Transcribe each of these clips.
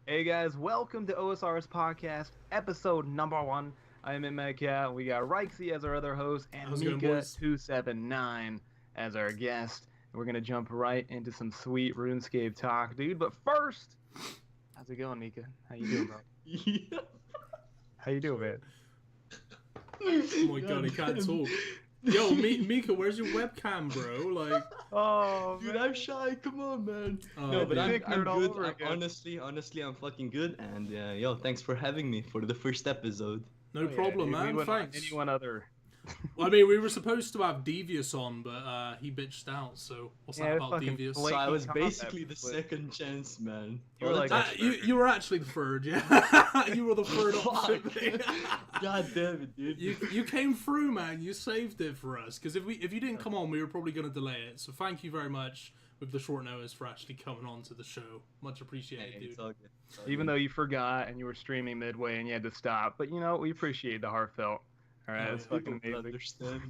Hey guys, welcome to OSRS Podcast, episode number 1. I am Micka. We got Rixey as our other host and How's it going, boys? Mika279 as our guest. And we're gonna jump right into some sweet RuneScape talk, dude. But first, how's it going, Mika? How you doing, bro? Yeah. How you doing, man? Oh my god, he can't talk. Yo, Mika, where's your webcam, bro? Like, Oh, Dude, man. I'm shy. Come on, man. Oh, No, but dude. I'm Big nerd all good. over again. Honestly, I'm fucking good. And yo, thanks for having me for the first episode. no Oh, yeah, problem, dude. We man. wouldn't want Thanks. anyone other. I mean, we were supposed to have Devious on, but he bitched out. So what's Yeah, that about fucking Devious? flake. So I was Flaky basically the concept, second chance, man. You were All like the that- time. You were actually the third, yeah. You were the third option. God damn it, dude. You came through, man. You saved it for us. Because if you didn't come on, we were probably going to delay it. So thank you very much with the short notice for actually coming on to the show. Much appreciated, Hey, dude. it's all good. It's all Even good. though you forgot and you were streaming midway and you had to stop. But you know, we appreciate the heartfelt. Alright, Oh, that's yeah. fucking People amazing. understand.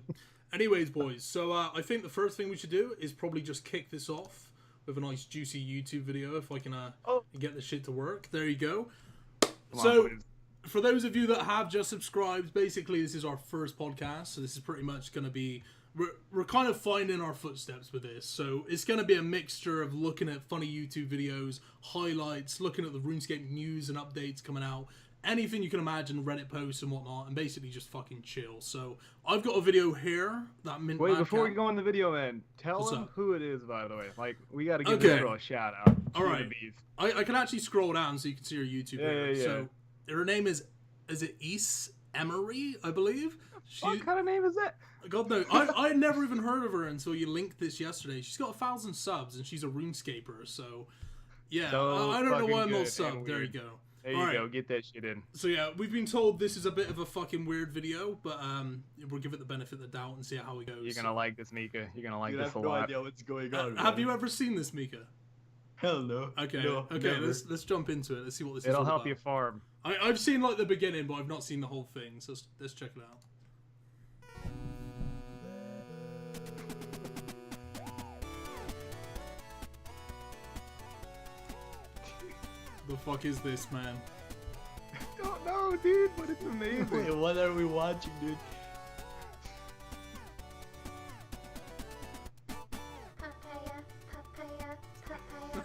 Anyways, boys, so I think the first thing we should do is probably just kick this off with a nice juicy YouTube video if I can get this shit to work. There you go. Come on, So, boys. for those of you that have just subscribed, basically this is our first podcast, so this is pretty much going to be... We're kind of finding our footsteps with this, so it's going to be a mixture of looking at funny YouTube videos, highlights, looking at the RuneScape news and updates coming out, anything you can imagine, Reddit posts and whatnot, and basically just fucking chill. So I've got a video here that Mint Wait, Mad before we Cat- go in the video, man, tell What's them up? who it is, by the way. Like, we gotta give Okay. this girl a shout out. She's All right. the beast. I can actually scroll down so you can see her YouTube Yeah, video. yeah, yeah. So her name is it East Emery, I believe? What kind of name is that? God no, I had never even heard of her until you linked this yesterday. She's got 1,000 subs and she's a RuneScaper, so yeah, So I don't know fucking why I'm not good subbed. and There you weird. go. There you Alright. go, get that shit in. So yeah, we've been told this is a bit of a fucking weird video, but we'll give it the benefit of the doubt and see how it goes. You're gonna like this, Mika. You're gonna like Dude, I this a have no lot. idea what's going on. Have man. you ever seen this, Mika? Hell no. Okay, No, okay, never. let's jump into it. Let's see what this is It'll all help about. you farm. I've seen like the beginning, but I've not seen the whole thing. So let's check it out. The fuck is this, man? Don't know, dude, but it's amazing. Wait, what are we watching, dude? Papaya, papaya, papaya,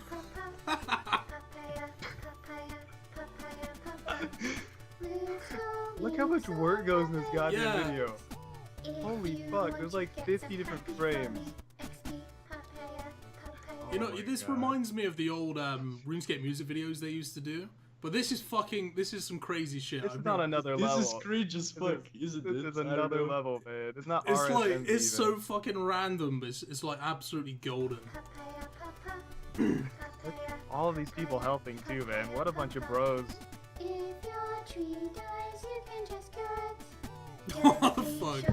papaya, papaya, papaya, papaya. Look how much work goes in this goddamn Yeah. video. Holy fuck, there's like 50 different frames. You know, Oh my this God. reminds me of the old RuneScape music videos they used to do. But this is some crazy shit. This I've is not never- another This level. is cringe as fuck, isn't it? This is I don't another know. level, man. It's not It's like, RSMs it's even. so fucking random, but it's like absolutely golden. All of these people helping too, man. What a bunch of bros. If your tree dies, you can just cut. What the fuck?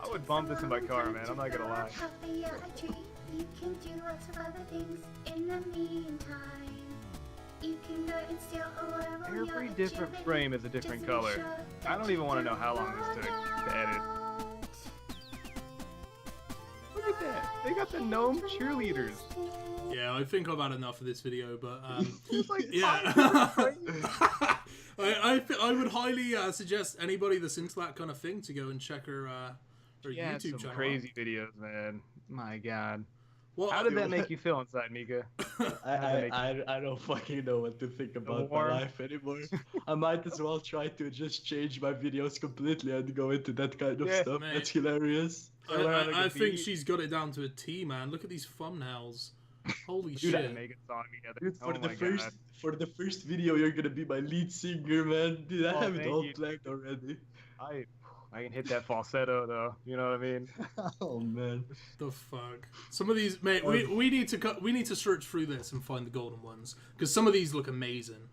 I would bump this in my car, man. I'm not gonna lie. You can do lots of other things in the meantime. You can go and steal a world. Every different frame is a different color. I don't even want to know how long this took to edit. Look at that. They got the gnome cheerleaders. Yeah, I think I've had enough of this video, but It's like yeah. 5 different frames. I would highly suggest anybody that's into that kind of thing to go and check her Yeah, YouTube some channel. crazy videos, man. My God. Well, How did that make you feel inside, Mika? I don't fucking know what to think about my warm? life anymore. I might as well try to just change my videos completely and go into that kind of Yeah, stuff. mate. That's hilarious. I think she's got it down to a T, man. Look at these thumbnails. Holy We gotta shit. make a song together. Dude, Oh my God. for the first video, you're gonna be my lead singer, man. Dude, I Oh, have it thank all you. planned already. I can hit that falsetto though. You know what I mean? Oh man. The fuck. Some of these, mate. We need to search through this and find the golden ones because some of these look amazing.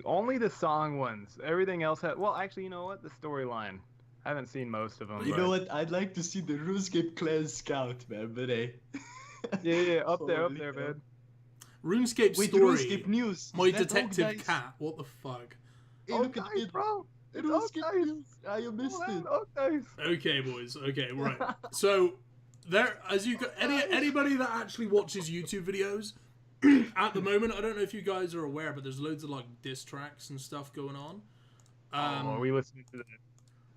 Only the song ones. Everything else had. Well, actually, you know what? The storyline. I haven't seen most of them. You but- know what? I'd like to see the RuneScape clan scout, man. But hey. Yeah, up there, Holy man. hell. RuneScape Wait, story. RuneScape news. My Is that detective Oak Dice? cat. What the fuck? Hey, Oh, look at guys, it. bro. It's RuneScape Oak Dice. news. Ah, you missed it. Oh, nice. Okay, boys. Okay, right. So there, as you got anybody that actually watches YouTube videos, at the moment, I don't know if you guys are aware, but there's loads of like diss tracks and stuff going on. Are we listening to that?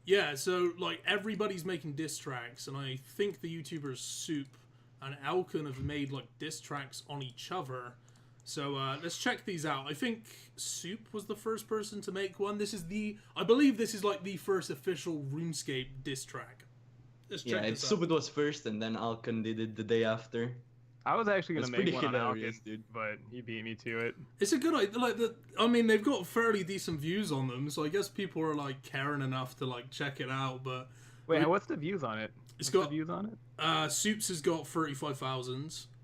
Yeah, so like everybody's making diss tracks, and I think the YouTubers Soup and Alkan have made like diss tracks on each other. So let's check these out. I think Soup was the first person to make one. I believe this is like the first official RuneScape diss track. Let's check this out. Soup was first, and then Alkan did it the day after. I was actually gonna That's make pretty one on hilarious, Alkan, dude. but he beat me to it. It's a good idea. Like I mean, they've got fairly decent views on them, so I guess people are like caring enough to like check it out. But Wait, what's the views on it? It's What's got the views on it. Soup's has got 35,000,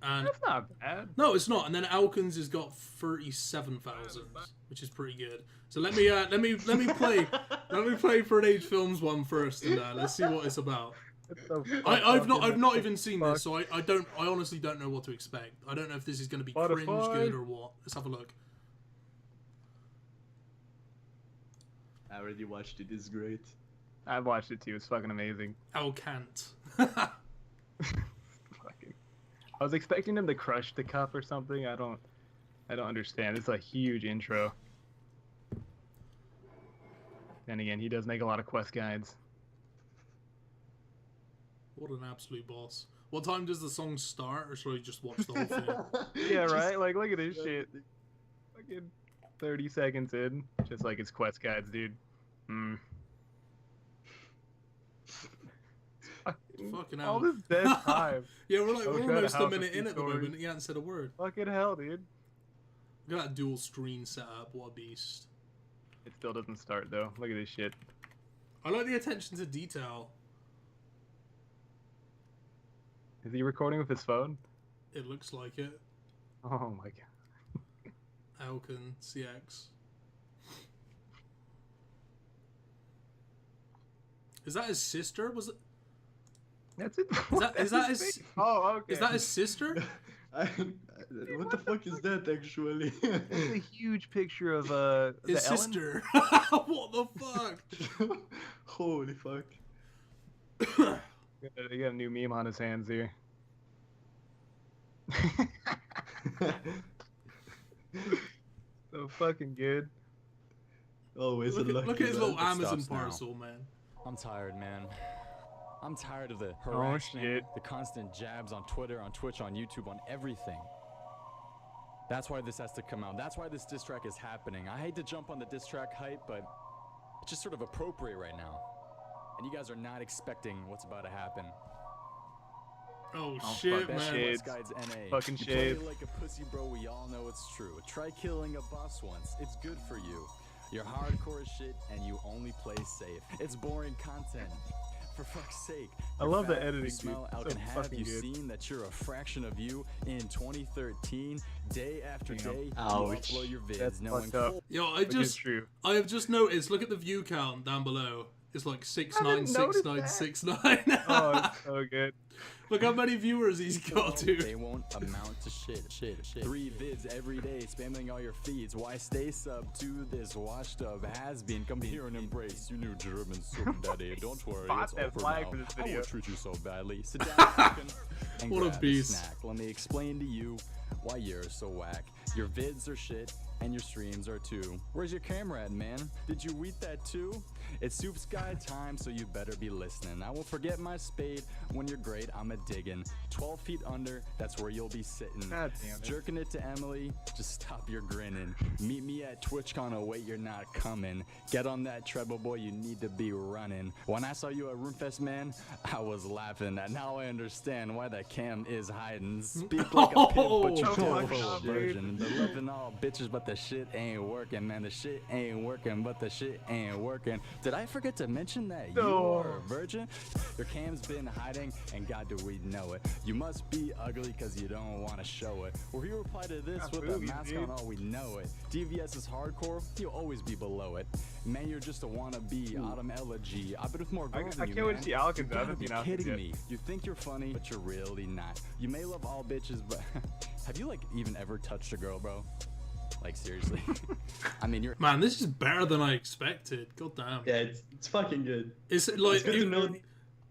and That's not bad. no, it's not. And then Alkan's has got 37,000, which is pretty good. So let me play for an Age Films one first, and let's see what it's about. So I've not even seen this, so I honestly don't know what to expect. I don't know if this is going to be cringe good or what. Let's have a look. I already watched it. It's great. I've watched it too. It's fucking amazing. Alkant. Fucking. I was expecting him to crush the cup or something. I don't understand. It's a huge intro. Then again, he does make a lot of quest guides. What an absolute boss. What time does the song start, or should I just watch the whole thing? Yeah, right? Like, look at this shit. Fucking 30 seconds in. Just like his quest guides, dude. Fucking all hell. this dead time. Yeah, we're trying to almost a house minute few in at the stories. moment, and he hasn't said a word. Fucking hell, dude. Look at that dual screen setup, what a beast. It still doesn't start, though. Look at this shit. I like the attention to detail. Is he recording with his phone? It looks like it. Oh my god. Alkan CX. Is that his sister? Was it? That's it. Is that his? face? Oh, okay. Is that his sister? What the fuck is that actually? It's a huge picture of His the Ellen? sister. What the fuck? Holy fuck. He got a new meme on his hands here. So fucking good. Always Look at his little Amazon stops now. parcel, man. I'm tired, man. I'm tired of the Oh, harassment, shit. the constant jabs on Twitter, on Twitch, on YouTube, on everything. That's why this has to come out. That's why this diss track is happening. I hate to jump on the diss track hype, but it's just sort of appropriate right now. And you guys are not expecting what's about to happen. Oh, Oh, shit, fuck that man. shit. West Guides NA. Fucking You play shades. like a pussy, bro. We all know it's true. Try killing a boss once. It's good for you. You're hardcore as shit, and you only play safe. It's boring content. For fuck's sake. I You're love the fat, editing, you dude. smell, So Alkan, have fucking you good. seen that you're a fraction of you in 2013? Day after Damn. day, you Ouch. upload your vids, That's knowing fucked up. full Yo, Which is true. I have just noticed, look at the view count down below. It's like haven't noticed that. 696969. Oh, it's so good. Look how many viewers he's got, they dude. won't amount to shit. 3 vids every day, spamming all your feeds. Why stay sub to this washed up has been? Come here and embrace your new German super daddy. Don't worry, Bought it's that over flag now. for this I video. won't treat you so badly. Sit down, Alkan, and What a grab beast. snack. Let me explain to you why you're so whack. Your vids are shit, and your streams are too. Where's your camera at, man? Did you eat that too? It's Soup's Guide time, so you better be listening. I won't forget my spade. When you're great, I'm a digging. 12 feet under, that's where you'll be sitting. God damn it. Jerking it to Emily, just stop your grinning. Meet me at TwitchCon, oh wait, you're not coming. Get on that treadmill, boy, you need to be running. When I saw you at Roomfest, man, I was laughing. Now I understand why that cam is hiding. Speak like a pimp, but you're Oh, still fuck a up, dude. virgin. They're loving all bitches, but the shit ain't working, man. The shit ain't working, but the shit ain't working. Did I forget to mention that you No. are a virgin? Your cam's been hiding, and God do we know it. You must be ugly because you don't want to show it. Or you reply to this Got with a boobies, mask dude. on, oh we know it. DVS is hardcore, you'll always be below it. Man, you're just a wannabe, autumn elegy. I've been with more I girls can't than you, wait man. to see Alkan's. You I gotta haven't be seen Alkan's kidding yet. me. You think you're funny, but you're really not. You may love all bitches, but have you like even ever touched a girl, bro? Like seriously? I mean, you're Man, this is better than I expected. God damn. Yeah, it's fucking good. It's like It's good to know.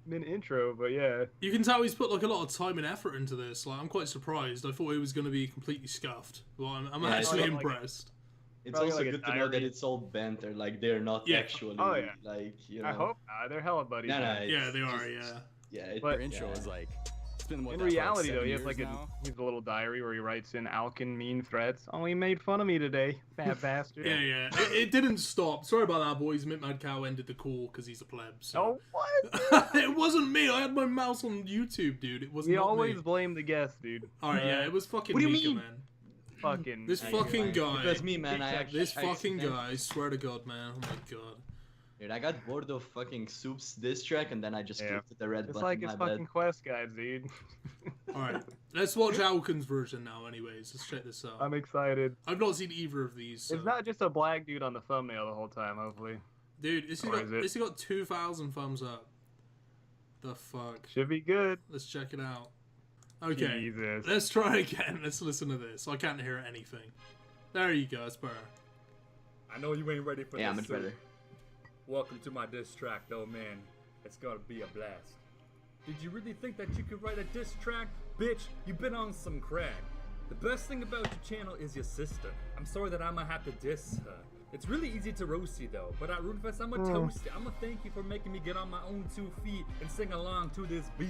min intro, but yeah. You can tell he's put like a lot of time and effort into this. Like, I'm quite surprised. I thought it was going to be completely scuffed. Well, I'm Yeah, actually it's like- impressed. It's Probably also like a good to know that diary. it's all banter, like they're not Yeah. actually Oh, yeah. like, you know. I hope they're hella buddies. No, no, man. Yeah, it's they are. just- Yeah. Yeah, it, But- Their intro is like, it's been what, In that for, like, reality, though, 7 he has years like now? he has a little diary where he writes in Alkan mean threats. Oh, he made fun of me today, fat bastard. Yeah. It didn't stop. Sorry about that, boys. Mad Cow ended the call because he's a pleb. So. Oh, what? It wasn't me. I had my mouse on YouTube, dude. It was We not always me. blame the guest, dude. Alright, yeah, it was fucking What do you Micka, mean? man. Fucking. This Thank you, fucking man. guy. It was me, man. I actually, This I fucking accident- guy, I swear to God, man. Oh my God. Dude, I got bored of fucking Soup's diss track, and then I just Yeah. clicked the red It's button. like my his bad. fucking quest guides, dude. Alright, let's watch Alkan's version now, anyways. Let's check this out. I'm excited. I've not seen either of these. So. It's not just a black dude on the thumbnail the whole time, hopefully. Dude, this Or is it? has got 2,000 thumbs up. The fuck? Should be good. Let's check it out. Okay, Jesus. let's try again. Let's listen to this. I can't hear anything. There you go, it's better. I know you ain't ready for Yeah, this. much Soup. better. Welcome to my diss track, though, man. It's gonna be a blast. Did you really think that you could write a diss track? Bitch, you've been on some crack. The best thing about your channel is your sister. I'm sorry that I'ma have to diss her. It's really easy to roast you, though, but at RuneFest, I'ma toast you. I'ma thank you for making me get on my own 2 feet and sing along to this beat.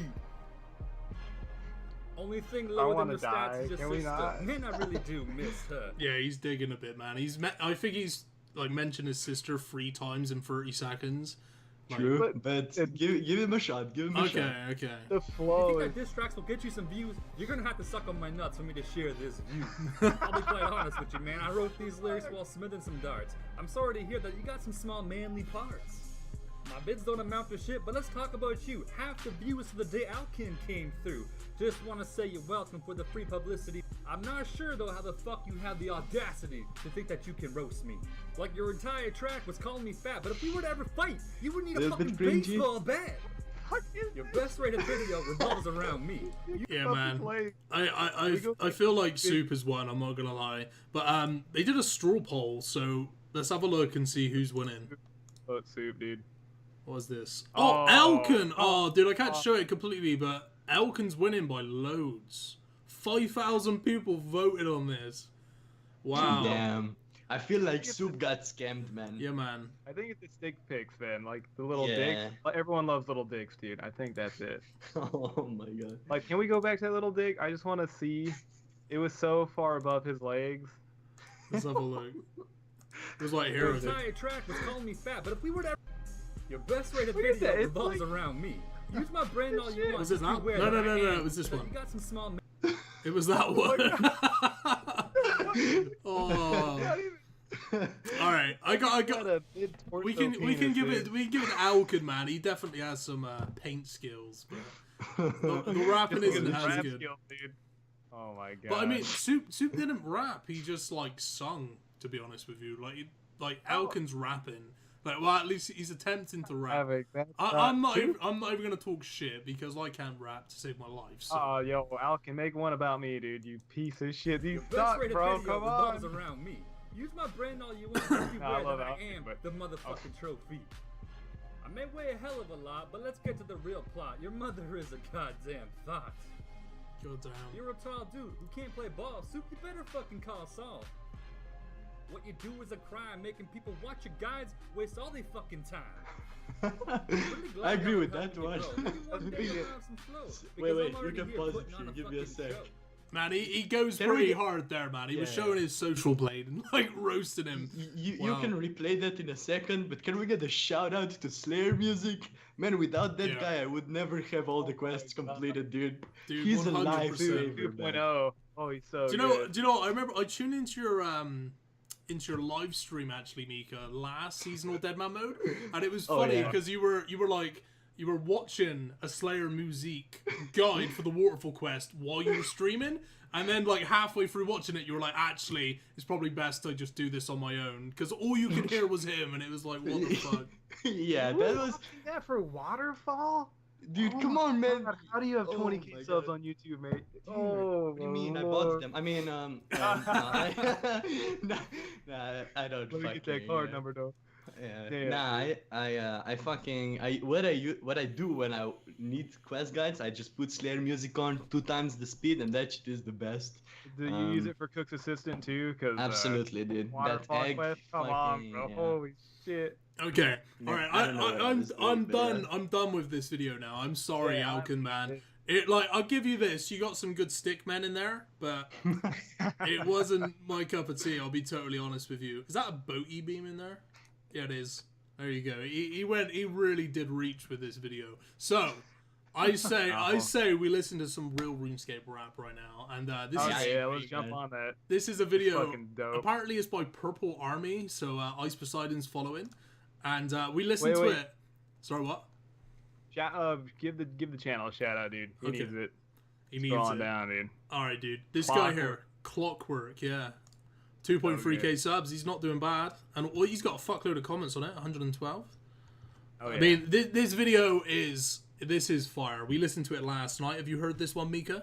Only thing lower than wanna the stats die. is your Can we sister. not? Man, I really do miss her. Yeah, he's digging a bit, man. I think he's like mentioned his sister 3 times in 30 seconds. Like, True, But but give him a shot. Give him a Okay, shot. okay. The You flow think is. that diss tracks will get you some views? You're gonna have to suck on my nuts for me to share this view. I'll be quite honest with you, man. I wrote these lyrics while smithing some darts. I'm sorry to hear that you got some small manly parts. My bids don't amount to shit, but let's talk about you. Half the viewers of the day Alkan came through. Just wanna say you're welcome for the free publicity. I'm not sure though how the fuck you have the audacity to think that you can roast me. Like your entire track was calling me fat, but if we were to ever fight, you would need a Little bit fucking cringy. baseball bat. Your best rated video revolves around me. Yeah, man. Play. I feel like Soup has won, I'm not gonna lie. But they did a straw poll, so let's have a look and see who's winning. Vote Soup, dude. What was this? Oh. Oh, Alkan! Oh, dude, I can't show it completely, but Alkan's winning by loads. 5,000 people voted on this. Wow. Damn. I feel like Soup got scammed, man. Yeah, man. I think it's the stick pics, man. Like the little Yeah. dicks. Everyone loves little dicks, dude. I think that's it. Oh my god. Like, can we go back to that little dick? I just want to see. It was so far above his legs. Let's have a look. It was like Your hero dick. entire track was calling me fat, but if we were to your best rated Look at video that, it's revolves like- around me. Use my brand all you want. Was it just that? beware No, that no, I no, am, it was this because one. You got some small It was that one. Oh. Not even- All right, I got. a big We torso can penis, give dude. it Alkan, man. He definitely has some paint skills, but the rapping Just isn't his as rap good. skill, dude. Oh my god. But I mean, Soup didn't rap. He just like sung. To be honest with you, like Alkan's rapping. Like, well, at least he's attempting to rap. Havoc, that's I'm not Soup? even gonna talk shit because I can't rap to save my life. So. Oh, yo, Alkan, make one about me, dude. You piece of shit. You Your best suck, rated bro. video Come revolves on. around me. Use my brand all you want. Just I beware love that I Alkan, am but- the motherfucking trophy. I may weigh a hell of a lot, but let's get to the real plot. Your mother is a goddamn thought. Goddamn. You're a tall dude who can't play ball. Soup, you better fucking call Saul. What you do is a crime, making people watch your guides waste all their fucking time. Really glad I agree I'm with helping that you one. grow. Maybe one day Yeah. you'll have some flow, Wait, because wait, I'm you already can here pause putting it, on a give me a fucking sec. show. Man, he goes Can we pretty get- hard there, man. He was Yeah. showing his social blade and like roasting him. You Wow. can replay that in a second, but can we get a shout out to Slayer Music? Man, without that Yeah. guy, I would never have all the quests completed, dude. Dude, He's a 100%. lifesaver, man. 2.0. Oh, he's so Do you know? good. Do you know? I remember I tuned into your live stream actually, Micka, last seasonal Deadman mode, and it was Oh, funny yeah. because you were watching a Slayer music guide for the Waterfall quest while you were streaming, and then like halfway through watching it, you were like, actually, it's probably best I just do this on my own because all you could hear was him, and it was like, what the fuck? Yeah, Who that was was. watching that for Waterfall? Dude, Oh come my on, man. God, how do you have Oh 20k my subs God. on YouTube, mate? Dude, Oh, what do you mean? I Lord. bought them. I mean, nah, I don't Let me get that fucking, card number, though. Yeah. Yeah. Nah, what I do when I need quest guides, I just put Slayer music on 2 times the speed, and that shit is the best. Do you use it for Cook's Assistant too? Cause Absolutely, dude. That Waterfall egg, quest. Come on, bro. yeah. Holy shit. Okay, No, all right. I don't know what I was I'm doing, but done. yeah. I'm done with this video now. I'm sorry, Yeah, Alkan, man. it- I'll give you this. You got some good stick men in there, but it wasn't my cup of tea. I'll be totally honest with you. Is that a boaty beam in there? Yeah, it is. There you go. He really did reach with this video. So, I say we listen to some real RuneScape rap right now, and this is Okay, yeah, let's jump on that. this is a video. Fucking dope. Apparently, it's by Purple Army, so Ice Poseidon's following, and we listened Wait, to wait. it. Sorry, what? Give the channel a shout out, dude. He Okay. needs it. He needs Scrolling it. down, dude. All right, dude. This Clockwork. guy here, Clockwork, yeah. 2.3k Okay. subs. He's not doing bad, and he's got a fuckload of comments on it. 112. Oh, yeah. I mean, this video is fire. We listened to it last night. Have you heard this one, Micka?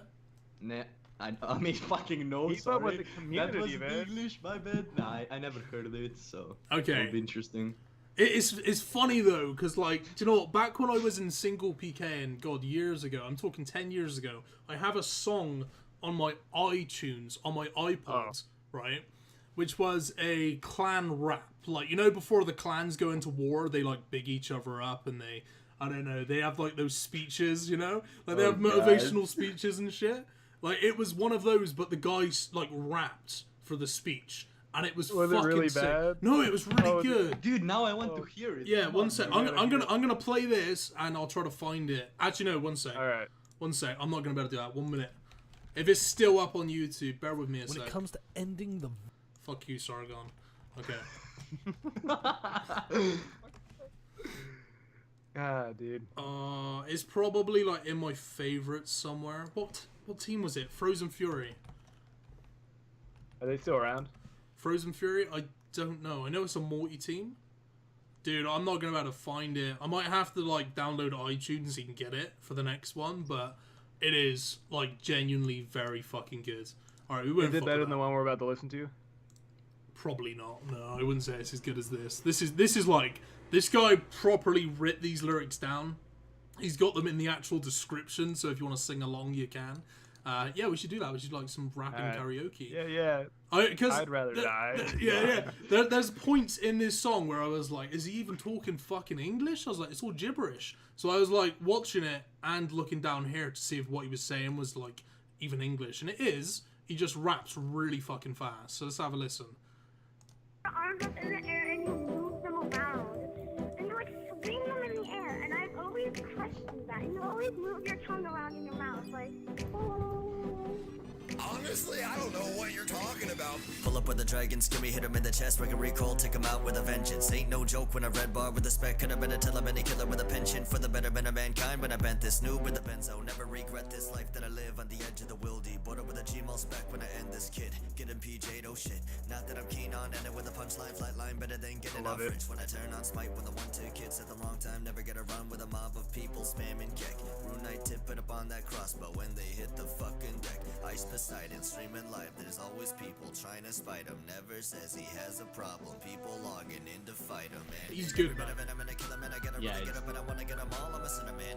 Nah, I mean, fucking no, Keep sorry. up with the community, that was man. English, my bad. Nah, I never heard of it, so Okay. it'll be interesting. It's funny though, because like, do you know what? Back when I was in single PK, and God, years ago, I'm talking 10 years ago, I have a song on my iTunes, on my iPod, right? Which was a clan rap. Like, you know, before the clans go into war, they like big each other up, and I don't know, they have like those speeches, you know? Like, they have motivational speeches and shit. Like, it was one of those, but the guy like rapped for the speech. And it was Was it fucking really sick. bad? No, it was really Oh, good. Dude, now I want to hear it. Yeah, Come one on, sec. man. I'm gonna play this and I'll try to find it. Actually, no, one sec. All right. One sec. I'm not gonna be able to do that. 1 minute. If it's still up on YouTube, bear with me a When sec. it comes to ending the Fuck you, Sargon. Okay. God, dude. It's probably like in my favorites somewhere. What team was it? Frozen Fury. Are they still around? Frozen Fury? I don't know. I know it's a multi-team. Dude, I'm not gonna be able to find it. I might have to like download iTunes so you can get it for the next one, but it is like genuinely very fucking good. Alright, we won't Is it fuck better with than the that. one we're about to listen to? Probably not. No, I wouldn't say it's as good as this. This is like, this guy properly writ these lyrics down. He's got them in the actual description, so if you want to sing along, you can. Yeah, we should do that. We should like some rapping karaoke. Yeah. I'd rather die. Yeah. There's points in this song where I was like, is he even talking fucking English? I was like, it's all gibberish. So I was like watching it and looking down here to see if what he was saying was like even English. And it is. He just raps really fucking fast. So let's have a listen. Arms up in the air and you move them around. And you like swing them in the air. And I've always questioned that. And you always move your tongue around in your mouth like, oh. Honestly, I don't know what you're talking about. Pull up with the dragon, skimmy, hit him in the chest, break a recall, take him out with a vengeance. Ain't no joke when I red bar with a spec, could have been a tiller, been a killer with a penchant for the betterment of mankind. When I bent this noob with the benzo, never regret this life that I live on the edge of the wildy. Border with a Gmail spec when I end this kid. Getting PJ'd, oh shit. Not that I'm keen on ending with a punchline, flat line, better than getting out fridge. When I turn on spite, when the 1-2 kids at the wrong time, never get a run with a mob of people spamming kick. Rune Knight tipping up on that crossbow when they hit the fucking deck. Ice Poseidon streaming live, there's always people trying to spite him. Never says he has a problem, people logging in to fight him. And He's good, man. Yeah,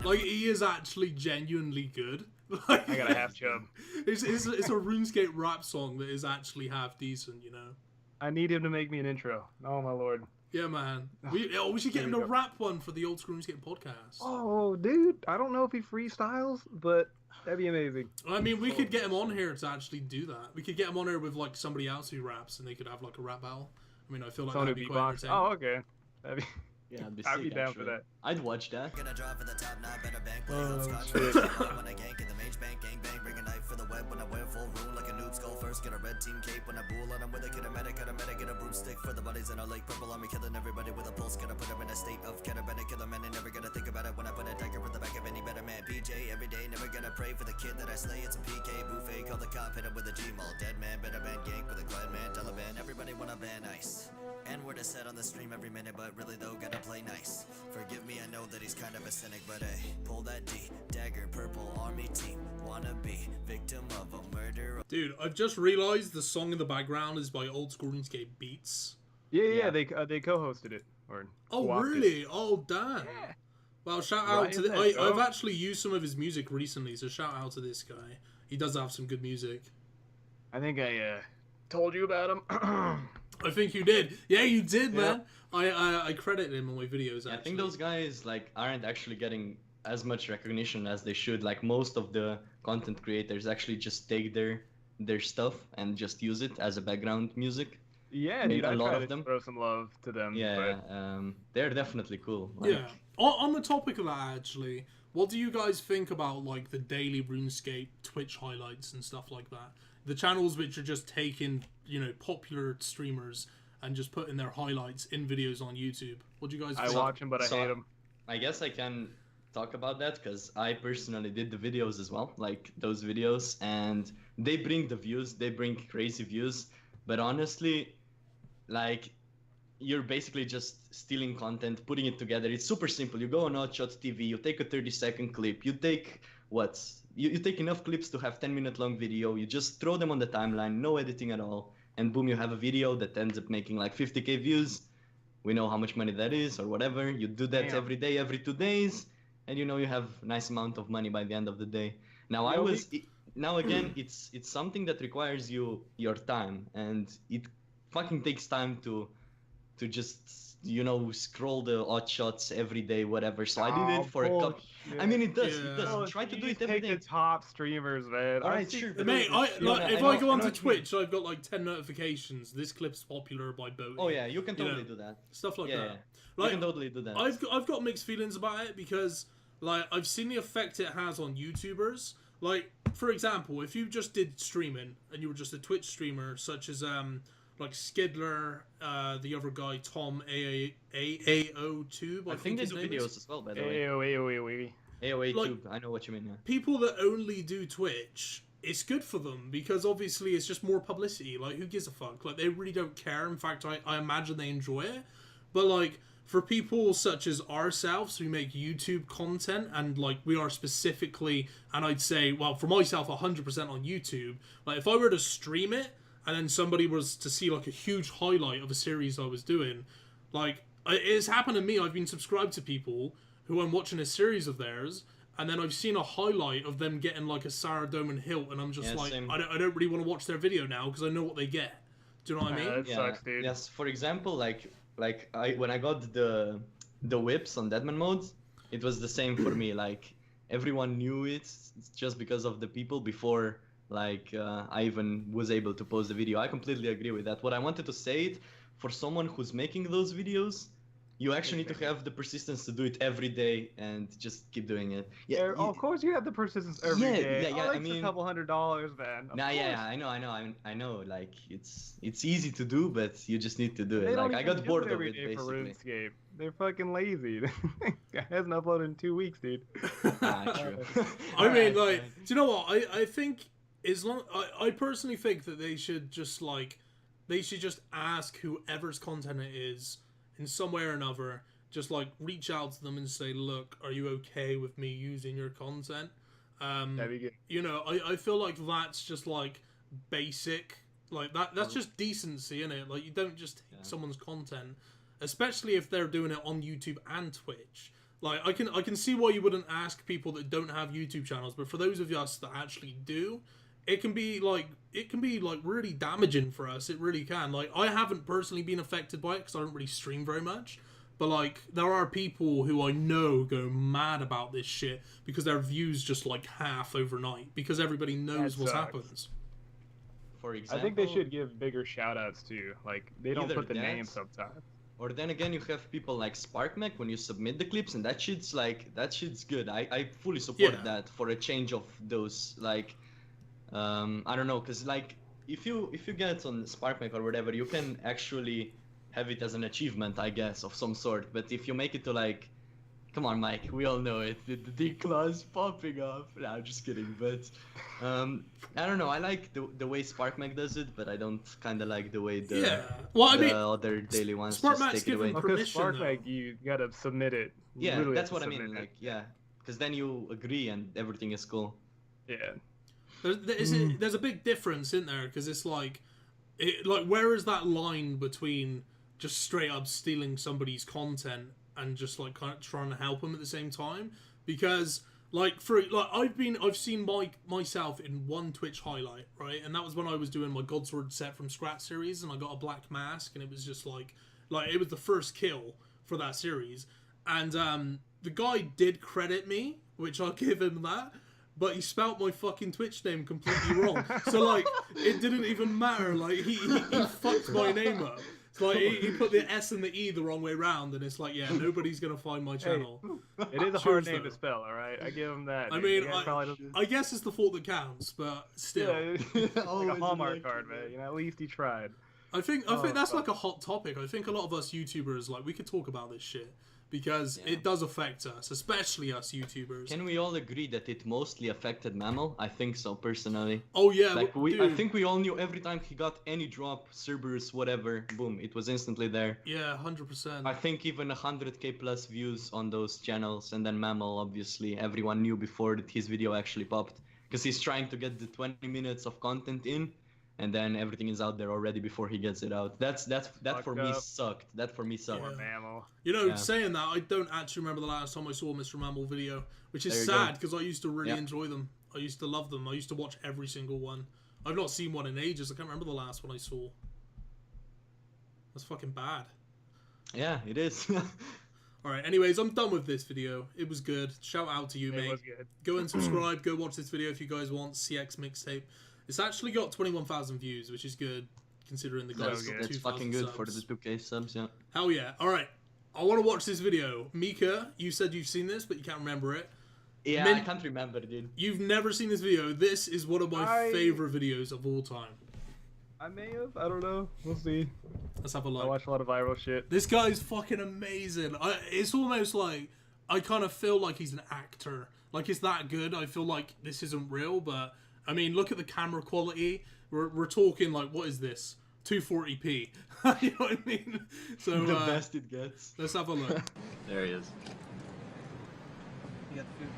Like, he is actually genuinely good. Like, I got a half chub. It's a RuneScape rap song that is actually half decent, you know? I need him to make me an intro. Oh my lord. Yeah, man. We should get him to rap one for the Old School RuneScape podcast. Oh, dude. I don't know if he freestyles, but that'd be amazing. I mean, we could get him on here to actually do that. We could get him on here with like somebody else who raps, and they could have like a rap battle. I mean, I feel like Someone that'd who be quite beatbox. entertaining. Oh, okay. That'd be... Yeah, I'd be I'd be sick, down actually. for that. I'd watch that. Gonna drive for the top, not better bank, play Oh, hopscotch. shit. When I gank in the mage bank, gang bang, bring a knife for the web. When I wear full rune like a noob skull first, get a red team cape. When I bull on them with a kinematic, get a broomstick for the bodies in a lake. Purple army killing everybody with a pulse, gonna put them in a state of catabenic, killer man, and never gonna think about it when I put a dagger in the back of any better man. PJ every day, never gonna pray for the kid that I slay. It's a PK buffet, call the cop, hit him with a G-Maul. Dead man, better man, gank with a glad man, Taliban. Everybody wanna ban ice. And we're to set on the stream every minute, but really though, gotta play nice. Forgive me, I know that he's kind of a cynic, but hey, pull that D, dagger, purple army team, wanna be victim of a murder. Dude, I've just realized the song in the background is by Old School RuneScape Beats. Yeah, they co-hosted it. or Oh, co-opted. really? Oh, damn. Yeah. Well, shout out Right to in there, I've bro. actually used some of his music recently, so shout out to this guy. He does have some good music. I think I told you about him. I think you did. Yeah, you did, Yeah. man. I credit him on my videos. Actually. I think those guys like aren't actually getting as much recognition as they should. Like most of the content creators actually just take their stuff and just use it as a background music. Yeah, I mean, dude, a I lot try of to them. throw some love to them. Yeah, but they're definitely cool. Like, Yeah. On the topic of that, actually, what do you guys think about like the daily RuneScape Twitch highlights and stuff like that? The channels which are just taking, popular streamers and just putting their highlights in videos on YouTube. What do you guys I think? watch him, but I so- hate him. I guess I can talk about that because I personally did the videos as well, like those videos, and they bring the views, they bring crazy views, but honestly, like, you're basically just stealing content, putting it together. It's super simple. You go on Hotshot TV, you take a 30-second clip, you take you take enough clips to have 10-minute long video, you just throw them on the timeline, no editing at all, and boom, you have a video that ends up making like 50k views. We know how much money that is or whatever. You do that Damn. every day, every 2 days, and you have a nice amount of money by the end of the day. Now now again, it's something that requires your time, and it fucking takes time to just scroll the odd shots every day, whatever. So I did it for a couple. I mean, it does. Yeah. It does. Oh, Try to you do it just every take day. the top streamers, man. All I've right, seen sure, videos Mate, of if I I go onto know what you mean. Twitch, I've got like 10 notifications. This clip's popular by Boaty. Oh yeah, you can You know, totally do that. Stuff like Yeah, that. yeah. Like, You can totally do that. I've got mixed feelings about it because like I've seen the effect it has on YouTubers. Like for example, if you just did streaming and you were just a Twitch streamer, such as like Skidler, the other guy Tom AAO Tube. I think they his do name videos is. as well, by the way. AOE. AOA Like- tube. I know what you mean. Yeah. People that only do Twitch, it's good for them because obviously it's just more publicity. Like, who gives a fuck? Like, they really don't care. In fact, I imagine they enjoy it. But, like, for people such as ourselves who make YouTube content, and, like, we are specifically, and I'd say, well, for myself, 100% on YouTube, like, if I were to stream it, and then somebody was to see, like, a huge highlight of a series I was doing, like, it's happened to me. I've been subscribed to people who I'm watching a series of theirs, and then I've seen a highlight of them getting like a Sarah Doman hilt, and I'm just Yeah, like, same. I don't really want to watch their video now because I know what they get. Do you know what I mean? That sucks, dude. Yes. For example, like when I got the whips on Deadman mode, it was the same for me. Like everyone knew it just because of the people before. Like I even was able to post the video. I completely agree with that. What I wanted to say it for someone who's making those videos. You actually need to have the persistence to do it every day and just keep doing it. Yeah, of course you have the persistence every Yeah, day. yeah, Oh, I that's mean- a couple $100, man. Of Nah, yeah, course. I know. Like it's easy to do, but you just need to do They it. don't Like I even got do bored it of every it day for basically. RuneScape. They're fucking lazy. Guy hasn't uploaded in 2 weeks, dude. Ah, true. I mean, Alright, like, fine. do you know what? I think as long I personally think that they should just ask whoever's content it is in some way or another. Just like reach out to them and say, look, are you okay with me using your content? That'd be good. You know, I feel like that's just like basic, like that's just decency, innit? Like you don't just take someone's content, especially if they're doing it on YouTube and Twitch. Like I can see why you wouldn't ask people that don't have YouTube channels, but for those of us that actually do, it can be like really damaging for us. It really can. Like I haven't personally been affected by it because I don't really stream very much. But, like, there are people who I know go mad about this shit because their views just, like, half overnight. Because everybody knows That what sucks. happens. For example, I think they should give bigger shout-outs, too. Like, they don't Either put the that- name sometimes. Or then again, you have people like SparkMech when you submit the clips, and that shit's good. I fully support Yeah. that for a change of those. Like, I don't know, cause like if you get on SparkMech or whatever, you can actually have it as an achievement, I guess, of some sort. But if you make it to like, come on, Mike, we all know it. The D class popping up. No, I'm just kidding. But I don't know. I like the way SparkMech does it, but I don't kind of like the way the Yeah. Well, I the mean, other daily ones SparkMech's just take it given away. per- Because Permission, Sparkmag, though. you gotta submit it. You Yeah, literally that's have to what I mean. submit it. Like, yeah, because then you agree and everything is cool. Yeah. there's a big difference in there because it's like, where is that line between just straight up stealing somebody's content and just like kind of trying to help them at the same time. Because like I've seen myself in one Twitch highlight, right? And that was when I was doing my Godsword set from scratch series, and I got a black mask, and it was just like it was the first kill for that series. And the guy did credit me, which I'll give him that, but he spelt my fucking Twitch name completely wrong. So like it didn't even matter. Like he fucked my name up. Like he put the S and the E the wrong way round, and it's like, yeah, nobody's gonna find my channel. It is a hard name to spell, all right? I give him that. I dude. mean, Yeah, I guess it's the fault that counts, but still. Yeah, it's like a Hallmark card, man. You know, at least he tried. I think that's like a hot topic. I think a lot of us YouTubers, like, we could talk about this shit because it does affect us, especially us YouTubers. Can we all agree that it mostly affected Mammal? I think so, personally. Oh yeah, like I think we all knew every time he got any drop, Cerberus, whatever, boom, it was instantly there. Yeah, 100%. I think even 100k plus views on those channels, and then Mammal, obviously, everyone knew before that his video actually popped, because he's trying to get the 20 minutes of content in, and then everything is out there already before he gets it out. That for me sucked. That for me sucked. Poor Mammal. You know, saying that, I don't actually remember the last time I saw a Mr. Mammal video, which is sad because I used to really enjoy them. I used to love them. I used to watch every single one. I've not seen one in ages. I can't remember the last one I saw. That's fucking bad. Yeah, it is. Alright, anyways, I'm done with this video. It was good. Shout out to you, mate. It was good. Go and subscribe. Go watch this video if you guys want. CX Mixtape. It's actually got 21,000 views, which is good, considering the guys got 2,000 It's fucking good subs. for the 2k subs, yeah. Hell yeah. Alright, I want to watch this video. Micka, you said you've seen this, but you can't remember it. Yeah, I can't remember, dude. You've never seen this video. This is one of my favorite videos of all time. I may have. I don't know. We'll see. Let's have a look. I watch a lot of viral shit. This guy's fucking amazing. It's almost like I kind of feel like he's an actor. Like, it's that good. I feel like this isn't real, but I mean, look at the camera quality. We're talking like, what is this? 240p. You know what I mean? So the best it gets. Let's have a look. There he is. You got the food.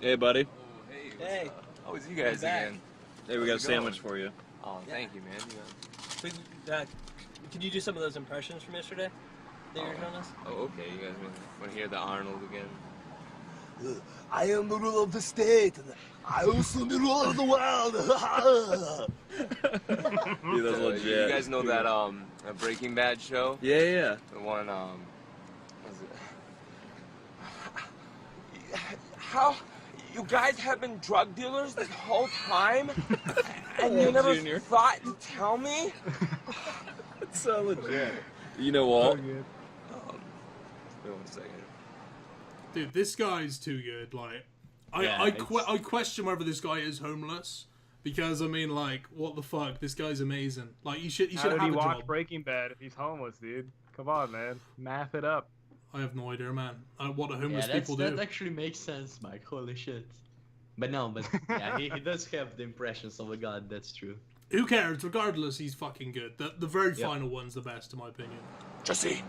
Hey, buddy. Oh, hey. How is you guys again? Hey, we got a sandwich for you. Oh, thank you, man. Could you do some of those impressions from yesterday that you were showing us? Oh, okay. You guys want to hear the Arnold again? I am the ruler of the state, and I also the ruler of the world. Dude, that's legit. You guys know that Breaking Bad show? Yeah. The one what was it? How? You guys have been drug dealers this whole time? And you never thought to tell me? It's so legit. You know what? Wait 1 second. Dude, this guy's too good. Like, I question whether this guy is homeless. Because, I mean, like, what the fuck? This guy's amazing. Like, you should have a job. Watch Breaking Bad if he's homeless, dude? Come on, man. Math it up. I have no idea, man. What do homeless people do? That actually makes sense, Mike. Holy shit. But yeah, he does have the impressions of a god, that's true. Who cares? Regardless, he's fucking good. The very final one's the best, in my opinion. Jesse,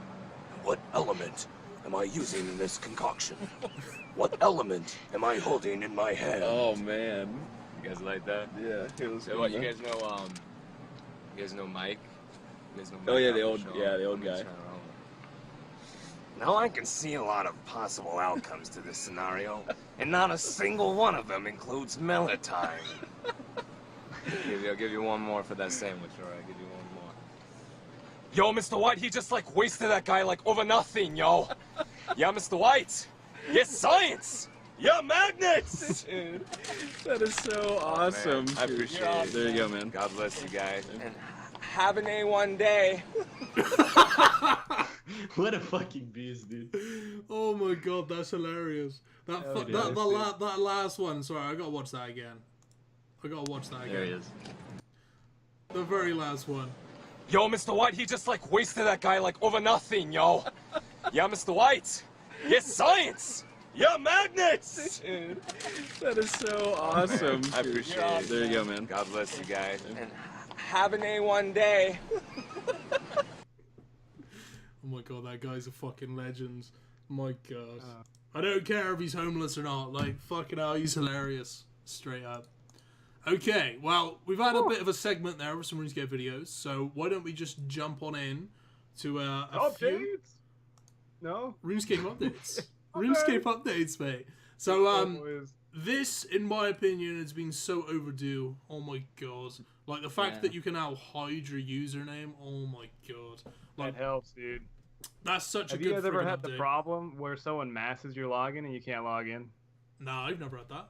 what element am I using in this concoction? What element am I holding in my hand? Oh, man. You guys like that? Yeah. So what, you guys know Mike? You guys know Mike? Oh, yeah, the old guy. Now I can see a lot of possible outcomes to this scenario, and not a single one of them includes Melatonin. I'll give you one more for that sandwich, alright? I'll give you one more. Yo, Mr. White, he just like wasted that guy like over nothing, yo. Yeah, Mr. White. Yes, science. Yeah, magnets. Dude, that is so awesome. Man, I appreciate it. There you go, man. God bless you guys. And have an A1 day. What a fucking beast, dude. Oh my god, that's hilarious. That last one, sorry, I gotta watch that again. There he is. The very last one. Yo, Mr. White, he just like wasted that guy like over nothing, yo. Yeah, Mr. White. Yes, science. Yeah, magnets. Dude, that is so awesome. I appreciate it. There you go, man. God bless you guys. And have an A1 day. Oh my god, that guy's a fucking legend. My god. I don't care if he's homeless or not. Like, fucking hell, he's hilarious. Straight up. Okay, well, we've had a bit of a segment there with some RuneScape videos, so why don't we just jump on in to a few No? RuneScape updates. RuneScape updates, mate. So, this, in my opinion, has been so overdue. Oh my god. Like, the fact that you can now hide your username, oh my god. Like, that helps, dude. That's such a good Have you guys ever friggin' had the update. problem where someone masses your login and you can't log in? No, I've never had that.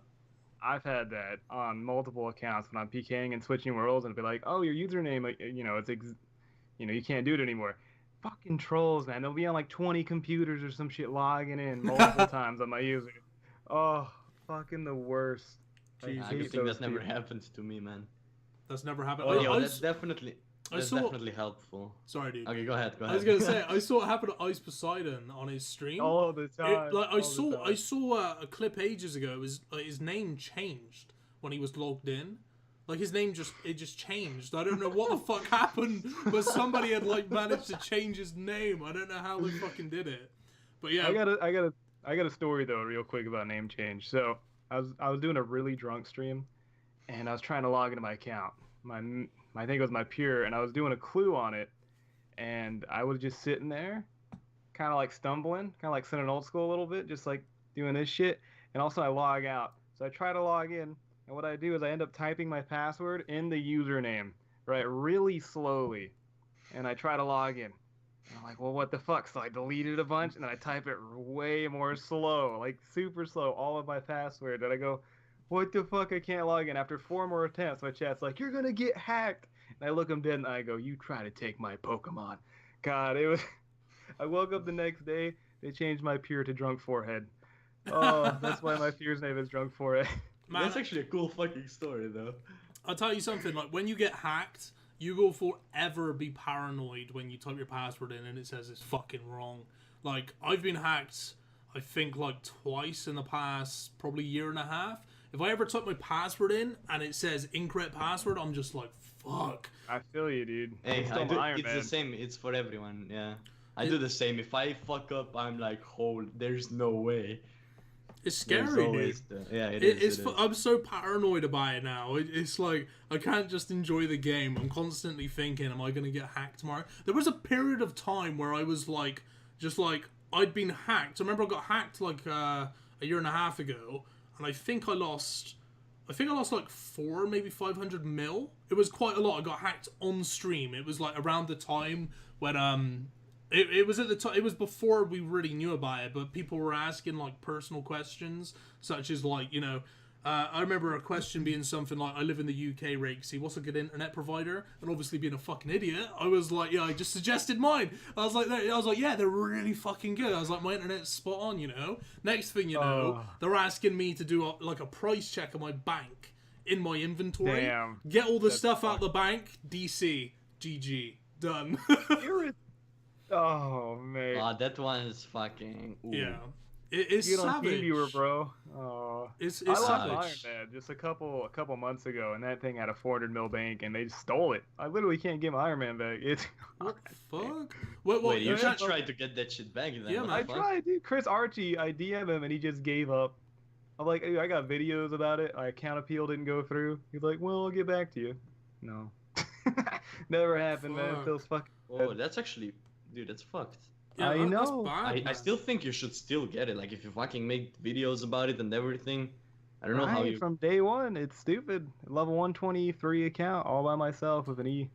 I've had that on multiple accounts when I'm PKing and switching worlds, and it'll be like, oh, your username, you can't do it anymore. Fucking trolls, man. They'll be on like 20 computers or some shit logging in multiple times on my user. Oh, fucking the worst. I think that never happened to me, man. That's never happened. Oh, that's definitely helpful. Sorry, dude. Okay, go ahead. I was gonna say I saw it happen to Ice Poseidon on his stream all the time. I saw a clip ages ago. It was like his name changed when he was logged in. Like his name just changed. I don't know what the fuck happened, but somebody had like managed to change his name. I don't know how they fucking did it. But yeah, I got a story though, real quick about name change. So I was doing a really drunk stream, and I was trying to log into my account. I think it was my pure, and I was doing a clue on it, and I was just sitting there, kind of like stumbling, kind of like sitting old school a little bit, just like doing this shit, and also I log out. So I try to log in, and what I do is I end up typing my password in the username, right, really slowly, and I try to log in. And I'm like, well, what the fuck? So I deleted a bunch, and then I type it way more slow, like super slow, all of my password, and I go, what the fuck? I can't log in. After 4 more attempts, my chat's like, you're gonna get hacked. And I look them dead and I go, you try to take my Pokemon. God, it was... I woke up the next day, they changed my pure to Drunk Forehead. Oh, that's why my pure's name is Drunk Forehead. Man, that's actually a cool fucking story, though. I'll tell you something, like, when you get hacked, you will forever be paranoid when you type your password in and it says it's fucking wrong. Like, I've been hacked, I think, like, twice in the past, probably year and a half. If I ever type my password in and it says incorrect password, I'm just like, fuck. I feel you, dude. Hey, it's the same. It's for everyone, yeah. I do the same. If I fuck up, I'm like, oh, there's no way. It's scary, dude. Yeah, it is. I'm so paranoid about it now. It's like, I can't just enjoy the game. I'm constantly thinking, am I going to get hacked tomorrow? There was a period of time where I was like, I'd been hacked. I remember I got hacked like a year and a half ago. And I think I lost like 4, maybe 500 mil. It was quite a lot. I got hacked on stream. It was like around the time when it was at the time. It was before we really knew about it, but people were asking like personal questions, such as like, you know, I remember a question being something like, I live in the UK, Rakesy, what's a good internet provider? And obviously being a fucking idiot, I was like, yeah, I just suggested mine. I was like, yeah, they're really fucking good. I was like, my internet's spot on, you know? Next thing you know, they're asking me to do a price check of my bank in my inventory. Damn. Get all the stuff out the bank, DC, GG, done. Oh, man. That one is fucking... Ooh. Yeah. It's Get on savage. TeamViewer, bro. Oh. It's I lost savage. Iron Man just a couple months ago, and that thing had a 400 mil bank, and they just stole it. I literally can't get my Iron Man back. It's what the fuck? Wait, you should try to get that shit back then. Yeah, man. I tried, dude. Chris Archie, I DM him, and he just gave up. I'm like, hey, I got videos about it. My account appeal didn't go through. He's like, well, I'll get back to you. No. Never happened, man. It feels fucking Oh, that's actually... Dude, that's fucked. Yeah, I know. Bad, I still think you should still get it. Like, if you fucking make videos about it and everything, I don't know how you... From day one, it's stupid. Level 123 account, all by myself with an E.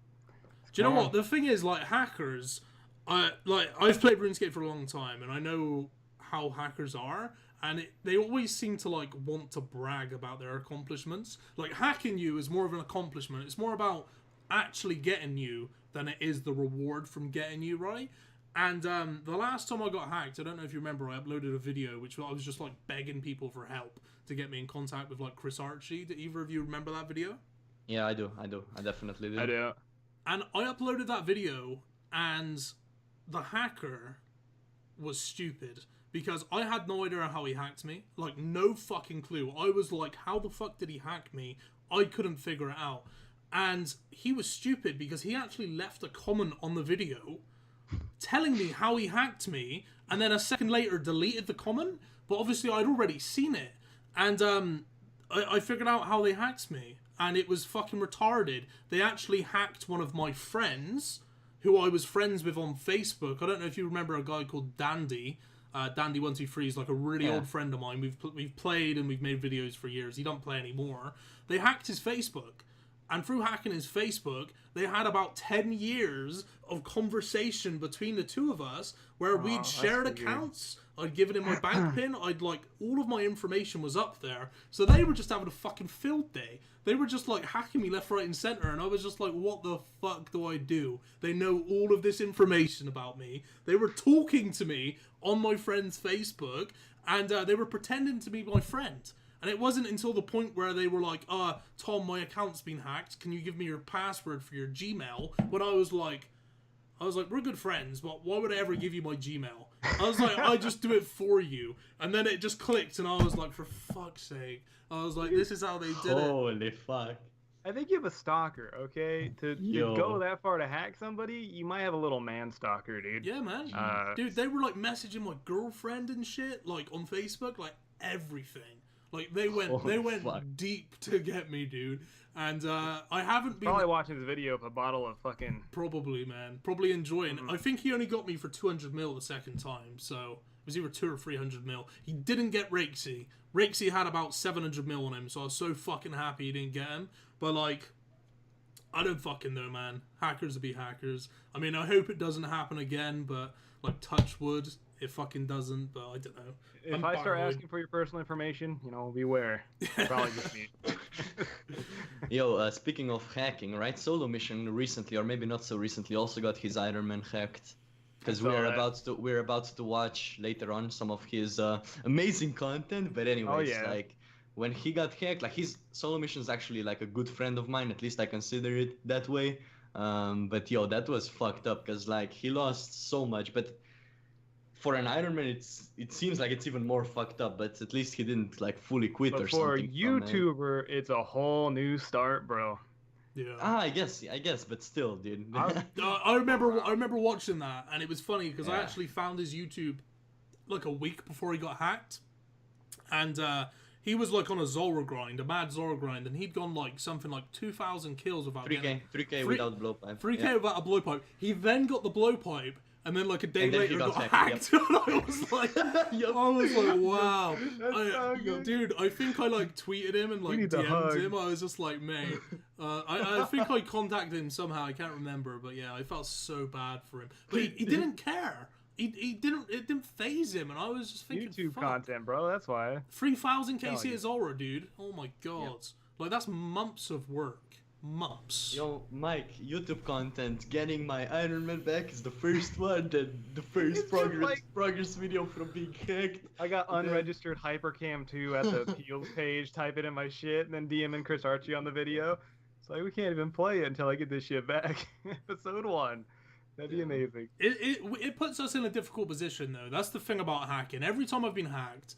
Do you know what? The thing is, like, hackers... I've played RuneScape for a long time, and I know how hackers are, and they always seem to, like, want to brag about their accomplishments. Like, hacking you is more of an accomplishment. It's more about actually getting you than it is the reward from getting you, right? And the last time I got hacked, I don't know if you remember, I uploaded a video which I was just like begging people for help to get me in contact with like Chris Archie. Do either of you remember that video? Yeah, I do. I definitely do. I do. And I uploaded that video, and the hacker was stupid because I had no idea how he hacked me. Like, no fucking clue. I was like, how the fuck did he hack me? I couldn't figure it out. And he was stupid because he actually left a comment on the video telling me how he hacked me, and then a second later deleted the comment, but obviously I'd already seen it. And I figured out how they hacked me, and it was fucking retarded. They actually hacked one of my friends, who I was friends with on Facebook. I don't know if you remember a guy called Dandy. Dandy123 is like a really old friend of mine. We've played and we've made videos for years. He don't play anymore. They hacked his Facebook. And through hacking his Facebook, they had about 10 years of conversation between the two of us where we'd shared accounts. I'd given him my bank pin. I'd like, all of my information was up there. So they were just having a fucking field day. They were just like hacking me left, right, and center. And I was just like, what the fuck do I do? They know all of this information about me. They were talking to me on my friend's Facebook. And they were pretending to be my friend. And it wasn't until the point where they were like, Tom, my account's been hacked. Can you give me your password for your Gmail? When I was like, we're good friends, but why would I ever give you my Gmail? I was like, I just do it for you. And then it just clicked, and I was like, for fuck's sake. I was like, this is how they did it. Holy fuck. I think you have a stalker, okay? To go that far to hack somebody, you might have a little man stalker, dude. Yeah, man. Dude, they were like messaging my girlfriend and shit, like on Facebook, like everything. Like they went deep to get me, dude. And I haven't been probably watching this video of a bottle of fucking. Probably, man. Probably enjoying it. I think he only got me for 200 mil the second time, so it was either 200 or 300 mil. He didn't get Rakesy. Rakesy had about 700 mil on him, so I was so fucking happy he didn't get him. But like, I don't fucking know, man. Hackers will be hackers. I mean, I hope it doesn't happen again, but like, touch wood. It fucking doesn't, but I don't know. If I start asking for your personal information, beware. Probably just me. Yo, speaking of hacking, right? Solo Mission recently, or maybe not so recently, also got his Iron Man hacked. Because we're about to watch later on some of his amazing content. But anyways, like when he got hacked, like his Solo Mission is actually like a good friend of mine. At least I consider it that way. But yo, that was fucked up because like he lost so much, but. For an Iron Man, it seems like it's even more fucked up, but at least he didn't like fully quit or something. For a YouTuber, it's a whole new start, bro. Yeah. I guess, but still, dude. I remember watching that, and it was funny because I actually found his YouTube like a week before he got hacked, and he was like on a Zora grind, a mad Zora grind, and he'd gone like something like 2,000 kills without 3K without blowpipe. 3K without a blowpipe. He then got the blowpipe. And then like a day later got hacked. And I was like, wow. Dude, I think I like tweeted him and like DM'd him. I was just like, mate. I think I contacted him somehow. I can't remember, but yeah, I felt so bad for him. But he didn't care. It didn't phase him, and I was just thinking, YouTube content, bro. That's why. 3,000 KC is Zora, dude. Oh my god. Like that's months of work. Months. Yo, Mike, YouTube content, getting my Iron Man back is the first one, the first progress video from being hacked. I got unregistered Hypercam 2 at the Peels page, type it in my shit, and then DM Chris Archie on the video. It's like, we can't even play it until I get this shit back. Episode 1. That'd be amazing. It puts us in a difficult position, though. That's the thing about hacking. Every time I've been hacked,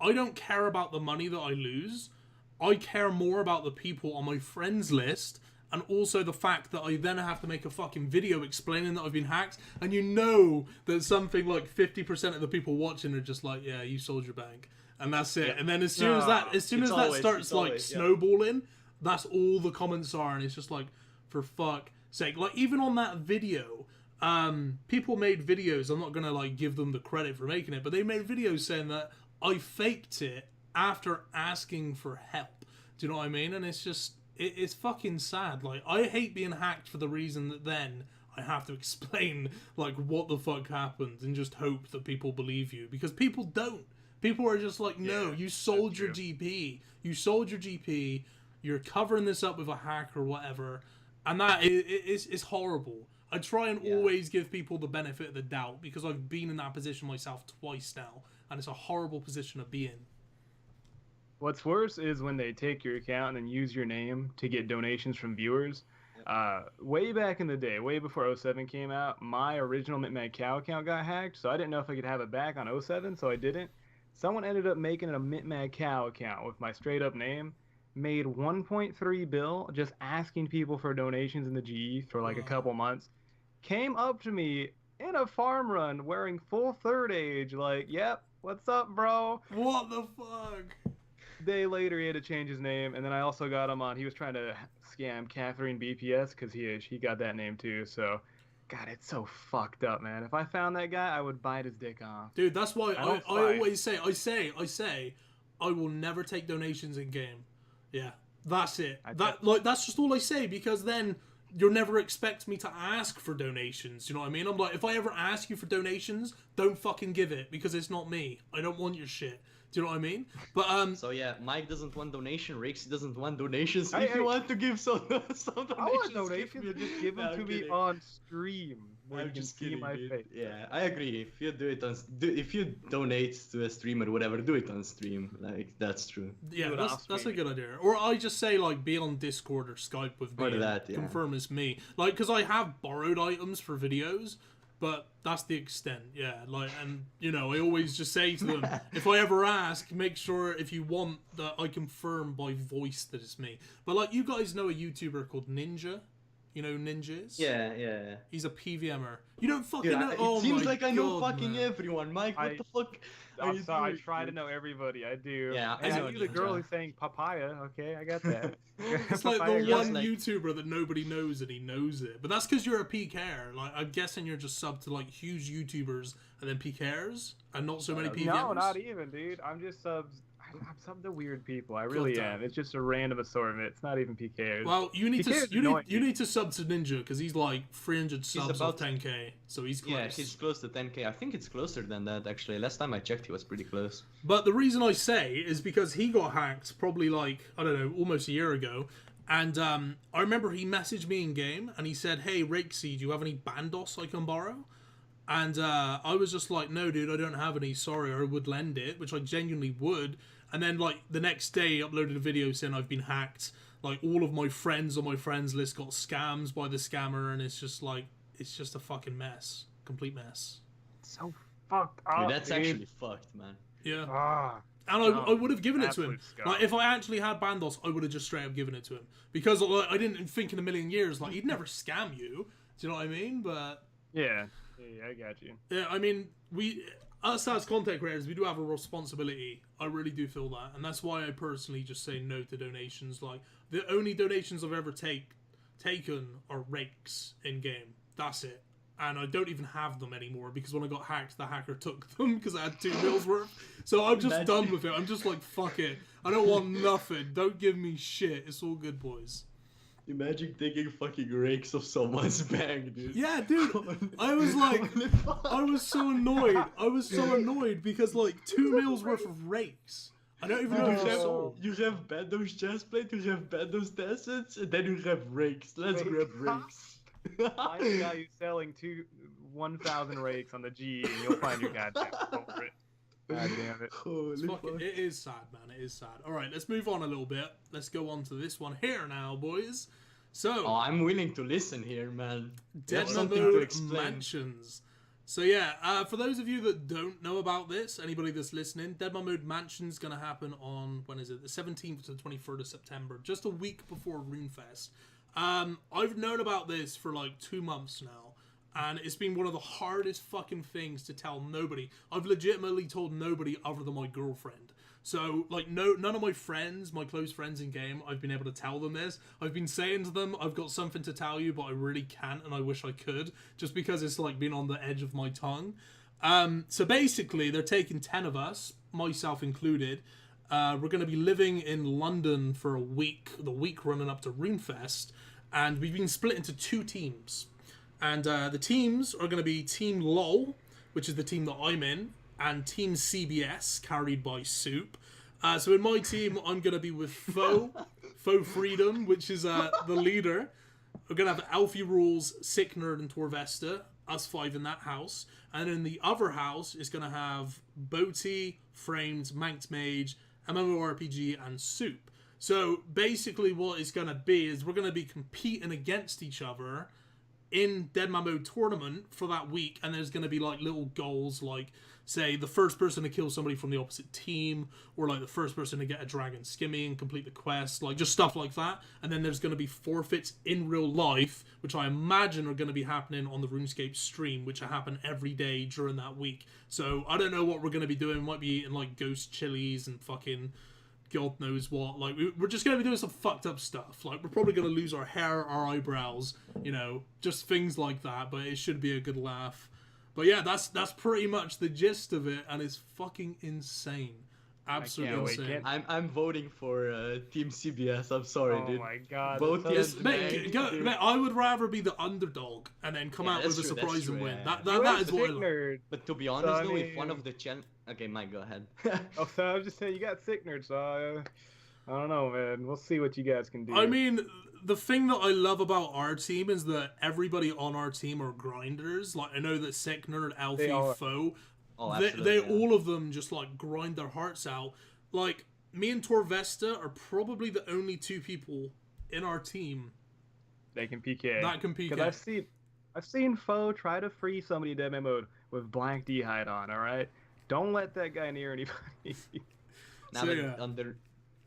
I don't care about the money that I lose. I care more about the people on my friends list, and also the fact that I then have to make a fucking video explaining that I've been hacked, and you know that something like 50% of the people watching are just like, yeah, you sold your bank, and that's it. And then as soon as that starts snowballing, that's all the comments are, and it's just like, for fuck's sake. Like even on that video, people made videos. I'm not gonna like give them the credit for making it, but they made videos saying that I faked it after asking for help. Do you know what I mean? And it's just, it's fucking sad. Like, I hate being hacked for the reason that then I have to explain, like, what the fuck happened and just hope that people believe you. Because people don't. People are just like, no, you sold your GP. You sold your GP. You're covering this up with a hack or whatever. And that is horrible. I try and always give people the benefit of the doubt because I've been in that position myself twice now. And it's a horrible position to be in. What's worse is when they take your account and then use your name to get donations from viewers. Way back in the day, way before 07 came out, my original MintMadCow account got hacked, so I didn't know if I could have it back on 07, so I didn't. Someone ended up making a MintMadCow account with my straight-up name, made 1.3 bill just asking people for donations in the GE for like a couple months, came up to me in a farm run wearing full third age, like, yep, what's up, bro? What the fuck? day later, he had to change his name, and then I also got him on. He was trying to scam Catherine BPS because he got that name too. So, God, it's so fucked up, man. If I found that guy, I would bite his dick off. Dude, that's why I fight. always say, I will never take donations in game. Yeah, that's it. That's just all I say, because then you'll never expect me to ask for donations. You know what I mean? I'm like, if I ever ask you for donations, don't fucking give it, because it's not me. I don't want your shit. Do you know what I mean? But So yeah, Mike doesn't want donation. Rixie doesn't want donations. If you want to give some donations, I want donations. Just give them to me on stream. Where I'm you can just see kidding, my dude. face. Yeah, I agree. If you do it on, if you donate to a stream or whatever, do it on stream. Like, that's true. yeah, that's a good idea. Or I just say, like, be on Discord or Skype with me. Or that, yeah. Confirm it's me. Like, because I have borrowed items for videos, but that's the extent. Yeah, like, and you know, I always just say to them, if I ever ask, make sure if you want that I confirm by voice that it's me. But like, you guys know a YouTuber called Ninja. You know who Ninja is? Yeah. He's a PVMer. You don't fucking Dude, know. it seems my like I know God, fucking man. everyone, Mike. What the fuck? I'm sorry, I try to know everybody. I do. Yeah, and I know I knew the Ninja. girl who's saying papaya. Okay, I got that. It's like the Papaya one girl. YouTuber that nobody knows and he knows it. But that's because you're a PKer. Like, I'm guessing you're just sub to like huge YouTubers and then PKers and not so many PVMers. No, not even, dude. I'm just subs. I'm sub to weird people. I really am. It's just a random assortment. It's not even PKers. Well, you need PKers to you need to sub to Ninja because he's like 300 subs about of 10k, so he's close. Yeah, he's close to 10k. I think it's closer than that actually. Last time I checked, he was pretty close. But the reason I say is because he got hacked probably like, I don't know, almost a year ago. And I remember he messaged me in game and he said, "Hey, Rixie, do you have any Bandos I can borrow?" And I was just like, "No, dude, I don't have any. Sorry, I would lend it," which I genuinely would. And then like the next day, uploaded a video saying I've been hacked. Like all of my friends on my friends list got scams by the scammer, and it's just like, it's just a fucking mess, complete mess. So fucked up. Dude, that's actually fucked, man. Yeah. And I would have given it to him. Like, if I actually had Bandos, I would have just straight up given it to him. Because like, I didn't think in a million years, like, he'd never scam you. Do you know what I mean? But... Yeah, I got you. Yeah, I mean, us as content creators, we do have a responsibility. I really do feel that. And that's why I personally just say no to donations. Like, the only donations I've ever taken are rakes in-game. That's it. And I don't even have them anymore because when I got hacked, the hacker took them because I had 2 mils worth. So I'm just done with it. I'm just like, fuck it. I don't want nothing. Don't give me shit. It's all good, boys. Imagine taking fucking rakes of someone's bank, dude. Yeah, dude. I was like, I was so annoyed. I was so annoyed because like 2 mils worth of rakes. I don't even know if they're sold. You have Bandos chestplate, you have Bandos tassets, and then you have rakes. Let's grab rakes. Find a guy who's selling 1,000 rakes on the G, and you'll find your goddamn culprit. God damn it. It is sad, man. It is sad. All right, let's move on a little bit. Let's go on to this one here now, boys. So, I'm willing to listen here, man. DeadmanMansions. So yeah, for those of you that don't know about this, anybody that's listening, DeadmanMansions gonna happen on, when is it? The 17th to the 23rd of September, just a week before RuneFest. I've known about this for like 2 months now, and it's been one of the hardest fucking things to tell nobody. I've legitimately told nobody other than my girlfriend. So, like, none of my friends, my close friends in game, I've been able to tell them this. I've been saying to them, I've got something to tell you, but I really can't, and I wish I could, just because it's, like, been on the edge of my tongue. So basically, they're taking 10 of us, myself included. We're going to be living in London for a week, the week running up to RuneFest, and we've been split into 2 teams. And the teams are going to be Team LOL, which is the team that I'm in, and Team CBS, carried by Soup. So in my team, I'm going to be with Faux Freedom, which is the leader. We're going to have Alfie Rules, Sick Nerd, and Torvesta, us 5 in that house. And in the other house is going to have Boaty, Framed, Manked Mage, MMORPG, and Soup. So basically what it's going to be is we're going to be competing against each other in Deadman Mode tournament for that week, and there's going to be like little goals, like say the first person to kill somebody from the opposite team, or like the first person to get a dragon skimmy and complete the quest, like just stuff like that. And then there's going to be forfeits in real life, which I imagine are going to be happening on the Runescape stream, which happen every day during that week. So I don't know what we're going to be doing. Might be eating like ghost chilies and fucking God knows what. Like, we're just going to be doing some fucked up stuff. Like, we're probably going to lose our hair, our eyebrows, you know, just things like that. But it should be a good laugh. But yeah, that's pretty much the gist of it, and it's fucking insane. Absolutely insane. I'm voting for Team CBS. I'm sorry, dude. Oh my god. Vote mate, I would rather be the underdog and then come out with a surprise and win. That is what I like. But to be honest, though, if one of the okay, Mike, go ahead. Oh, so I was just saying, you got sick nerds, so I don't know, man. We'll see what you guys can do. I mean, the thing that I love about our team is that everybody on our team are grinders. Like, I know that Sick Nerd, Alfie, Foe, they all of them just, like, grind their hearts out. Like, me and Torvesta are probably the only two people in our team they can PK. That can PK. Because I've seen Foe try to free somebody in Deadman mode with blank D-hide on, alright? Don't let that guy near anybody. Now,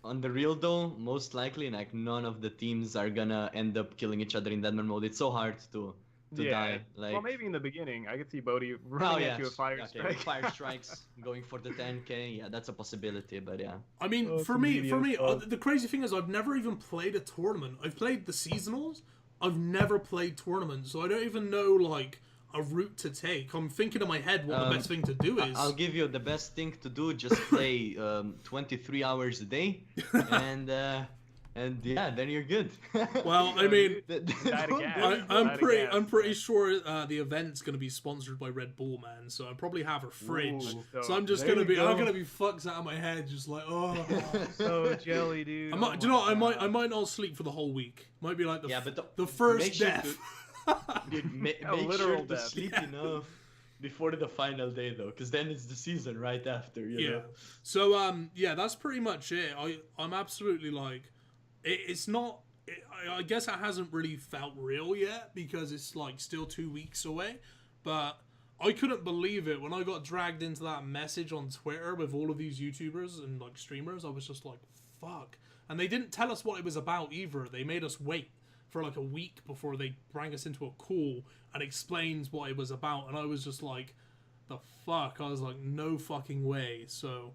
on the real though, most likely, like, none of the teams are gonna end up killing each other in Deadman mode. It's so hard to die. Like, well, maybe in the beginning, I could see Bodhi running into a fire strike. Fire strikes, going for the 10k. Yeah, that's a possibility. But yeah. I mean, for me, the crazy thing is I've never even played a tournament. I've played the seasonals. I've never played tournaments, so I don't even know like a route to take. I'm thinking in my head what the best thing to do is. I'll give you the best thing to do. Just play 23 hours a day, and yeah, then you're good. Well, I mean, I'm pretty sure the event's gonna be sponsored by Red Bull, man. So I probably have a fridge. So I'm just gonna be fucked out of my head, just like so jelly, dude. Do you know what? I might not sleep for the whole week. Might be like the first death. Dude, make sure to sleep enough before the final day, though, because then it's the season right after. You know? So yeah, that's pretty much it. I'm absolutely like, it's not. I guess it hasn't really felt real yet because it's like still 2 weeks away. But I couldn't believe it when I got dragged into that message on Twitter with all of these YouTubers and like streamers. I was just like, fuck. And they didn't tell us what it was about either. They made us wait for like a week before they bring us into a call and explains what it was about, and I was just like, the fuck? I was like, no fucking way. So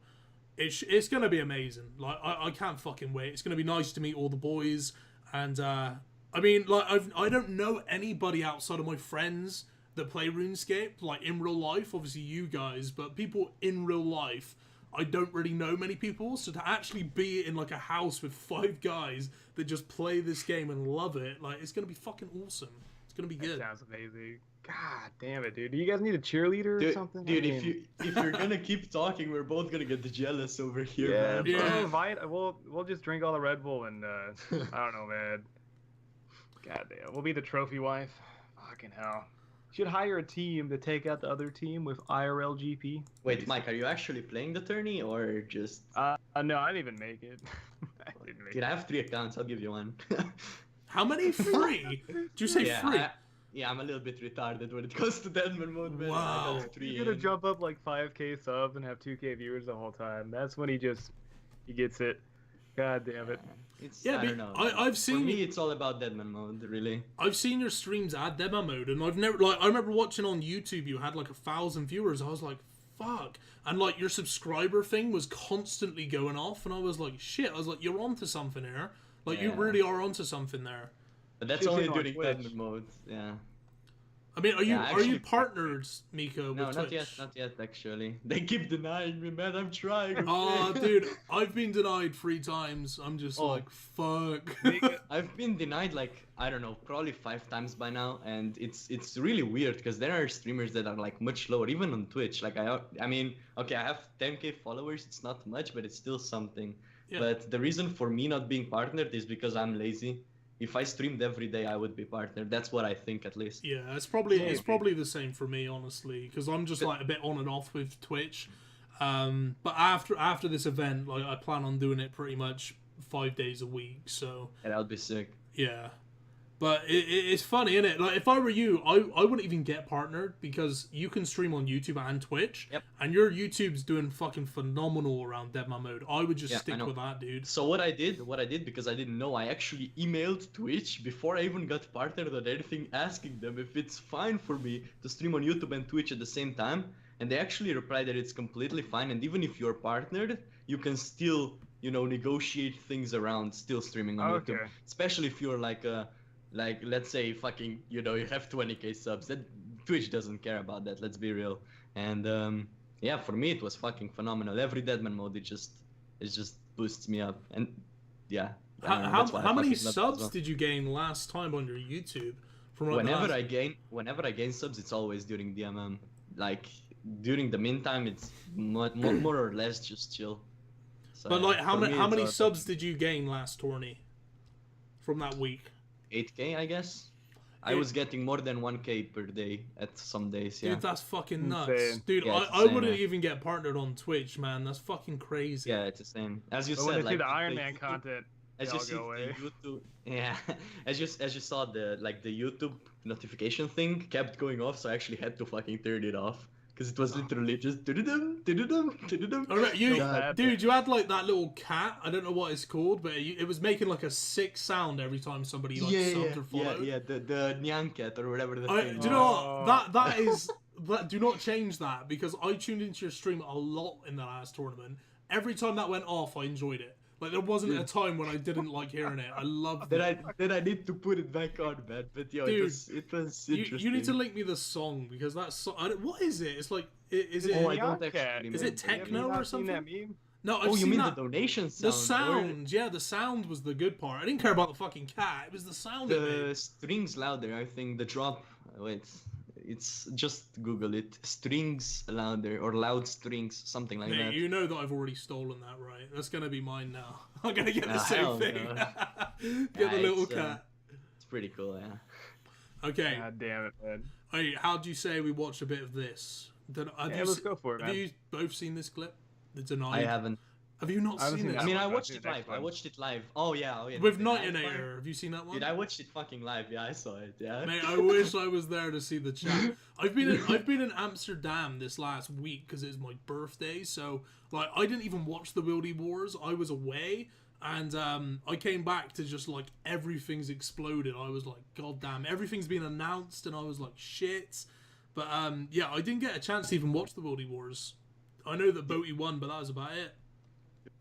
it's gonna be amazing. Like, I can't fucking wait. It's gonna be nice to meet all the boys, and I mean, like, I don't know anybody outside of my friends that play RuneScape, like, in real life. Obviously you guys, but people in real life, I don't really know many people, so to actually be in like a house with 5 guys that just play this game and love it, like, it's gonna be fucking awesome. It's gonna be good. That sounds amazing. God damn it, dude. Do you guys need a cheerleader or something? Dude, if you're gonna keep talking, we're both gonna get jealous over here, man. Yeah. We'll just drink all the Red Bull and I don't know, man. God damn. We'll be the trophy wife. Fucking hell. Should hire a team to take out the other team with IRL GP. Wait, Mike, are you actually playing the tourney or just? No, I didn't even make it. Dude, I have 3 accounts. I'll give you one. How many? 3? Did you say 3? Yeah, I'm a little bit retarded when it comes to Deadman mode, man. Wow. You're gonna jump up like 5k subs and have 2k viewers the whole time. That's when he gets it. God damn it. I don't know. I've seen. For me, it's all about Deadman mode, really. I've seen your streams at Deadman mode, and I've never I remember watching on YouTube. You had like 1,000 viewers. I was like, fuck, and like your subscriber thing was constantly going off, and I was like, shit. I was like, you're onto something here. Like, you really are onto something there. But that's only during Deadman mode. Yeah. I mean, are you partnered, Micka, with Twitch? No, not yet, actually. They keep denying me, man. I'm trying. Oh, dude, I've been denied 3 times. I'm just like, fuck. I've been denied like, I don't know, probably 5 times by now, and it's really weird because there are streamers that are like much lower, even on Twitch. Like I mean, okay, I have 10k followers. It's not much, but it's still something. Yeah. But the reason for me not being partnered is because I'm lazy. If I streamed every day, I would be partnered. That's what I think, at least. Yeah, it's probably the same for me, honestly, because I'm just like a bit on and off with Twitch. But after this event, like, I plan on doing it pretty much 5 days a week. So yeah, that would be sick. Yeah, but it's funny, isn't it? Like, if I were you, I wouldn't even get partnered because you can stream on YouTube and Twitch, and your YouTube's doing fucking phenomenal around Deadman mode. I would just stick with that, dude. So what I did because I didn't know, I actually emailed Twitch before I even got partnered or anything, asking them if it's fine for me to stream on YouTube and Twitch at the same time, and they actually replied that it's completely fine, and even if you're partnered, you can still negotiate things around still streaming on YouTube. Okay. Especially if you're like let's say fucking, you have 20k subs. That Twitch doesn't care about that. Let's be real. And yeah, for me it was fucking phenomenal. Every Deadman mode, it just boosts me up. And yeah. How many subs did you gain last time on your YouTube? From whenever I gain subs, it's always during DMM. Like during the meantime, it's more or less just chill. So, but like, how many subs did you gain last tourney? From that week? 8k, I guess. I was getting more than 1k per day at some days. Yeah. Dude, that's fucking nuts. Insane. Dude, Yeah, I wouldn't even get partnered on Twitch, man. That's fucking crazy. Yeah, it's the same. As you But said, when they see like the Iron Man content, as they you all see go away. the YouTube, yeah, as you saw the YouTube notification thing kept going off, so I actually had to fucking turn it off because it was literally just Alright, dude, you had like that little cat. I don't know what it's called, but it was making like a sick sound every time somebody like subbed or followed. Yeah, the Nyan cat or whatever the thing. Do you know what? That is. Do not change that, because I tuned into your stream a lot in the last tournament. Every time that went off, I enjoyed it. Like, there wasn't a time when I didn't like hearing it. I loved it. Then I need to put it back on, man. But yo, Dude, it was interesting. You need to link me the song, because that what is it? It's like, is it? Oh, I don't actually Is it techno or something? No, I've seen that. The donation sound? The sound, yeah, the sound was the good part. I didn't care about the fucking cat. It was the sound of it. The strings louder, I think. The drop. Wait. It's just Google it. Strings louder or loud strings, something like that. You know that I've already stolen that, right? That's gonna be mine now. I'm gonna get the same thing. Get the little cat. It's pretty cool, yeah. Okay. God damn it, man. Hey, how do you say we watch a bit of this? Let's go for it, man. Have you both seen this clip? The Denied? I haven't. Have you not seen it? I mean, I watched it live. Oh yeah. With Nightinator, have you seen that one? Dude, I watched it fucking live. Yeah, I saw it. Yeah. Mate, I wish I was there to see the chat. I've been in Amsterdam this last week because it's my birthday. So like, I didn't even watch the Wildy Wars. I was away, and I came back to just like everything's exploded. I was like, God damn, everything's been announced, and I was like, shit. But yeah, I didn't get a chance to even watch the Wildy Wars. I know that Boaty won, but that was about it.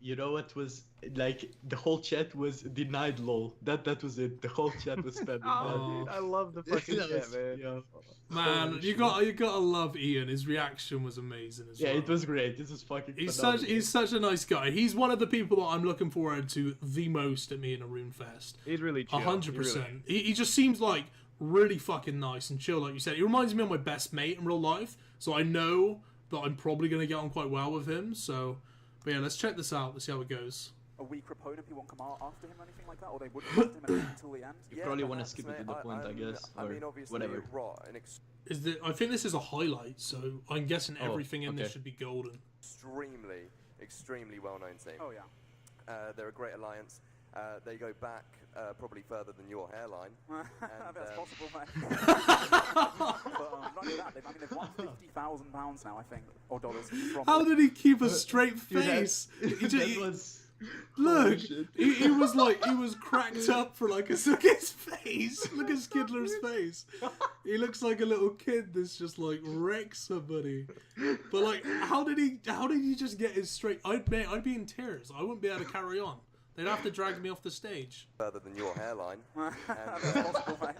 You know what was like? The whole chat was denied lol. That was it. The whole chat was spamming. Dude, I love the fucking chat, man. Yeah. Man, you gotta love Ian. His reaction was amazing as well. Yeah, it was great. This is fucking. He's such a nice guy. He's one of the people that I'm looking forward to the most at me in a Runefest. He's really chill. 100%. He just seems like really fucking nice and chill, like you said. He reminds me of my best mate in real life, so I know that I'm probably gonna get on quite well with him. So. But yeah, let's check this out. Let's see how it goes. A weak opponent who won't come after him or anything like that, or they wouldn't after him until the end. You probably want to skip it to the point, I guess, or whatever. I think this is a highlight, so I'm guessing everything in this should be golden. Extremely well-known team. Oh yeah. They're a great alliance. They go back probably further than your hairline. That's possible, mate. But not only that, they've won £50,000 now, I think, or dollars. How did he keep a straight face? Look, he was cracked up for like look at his face. Look at Skidler's face. He looks like a little kid that's just like wrecks somebody. But like, how did he just get his straight? I'd be in tears. I wouldn't be able to carry on. They'd have to drag me off the stage. Further than your hairline. That's possible, mate.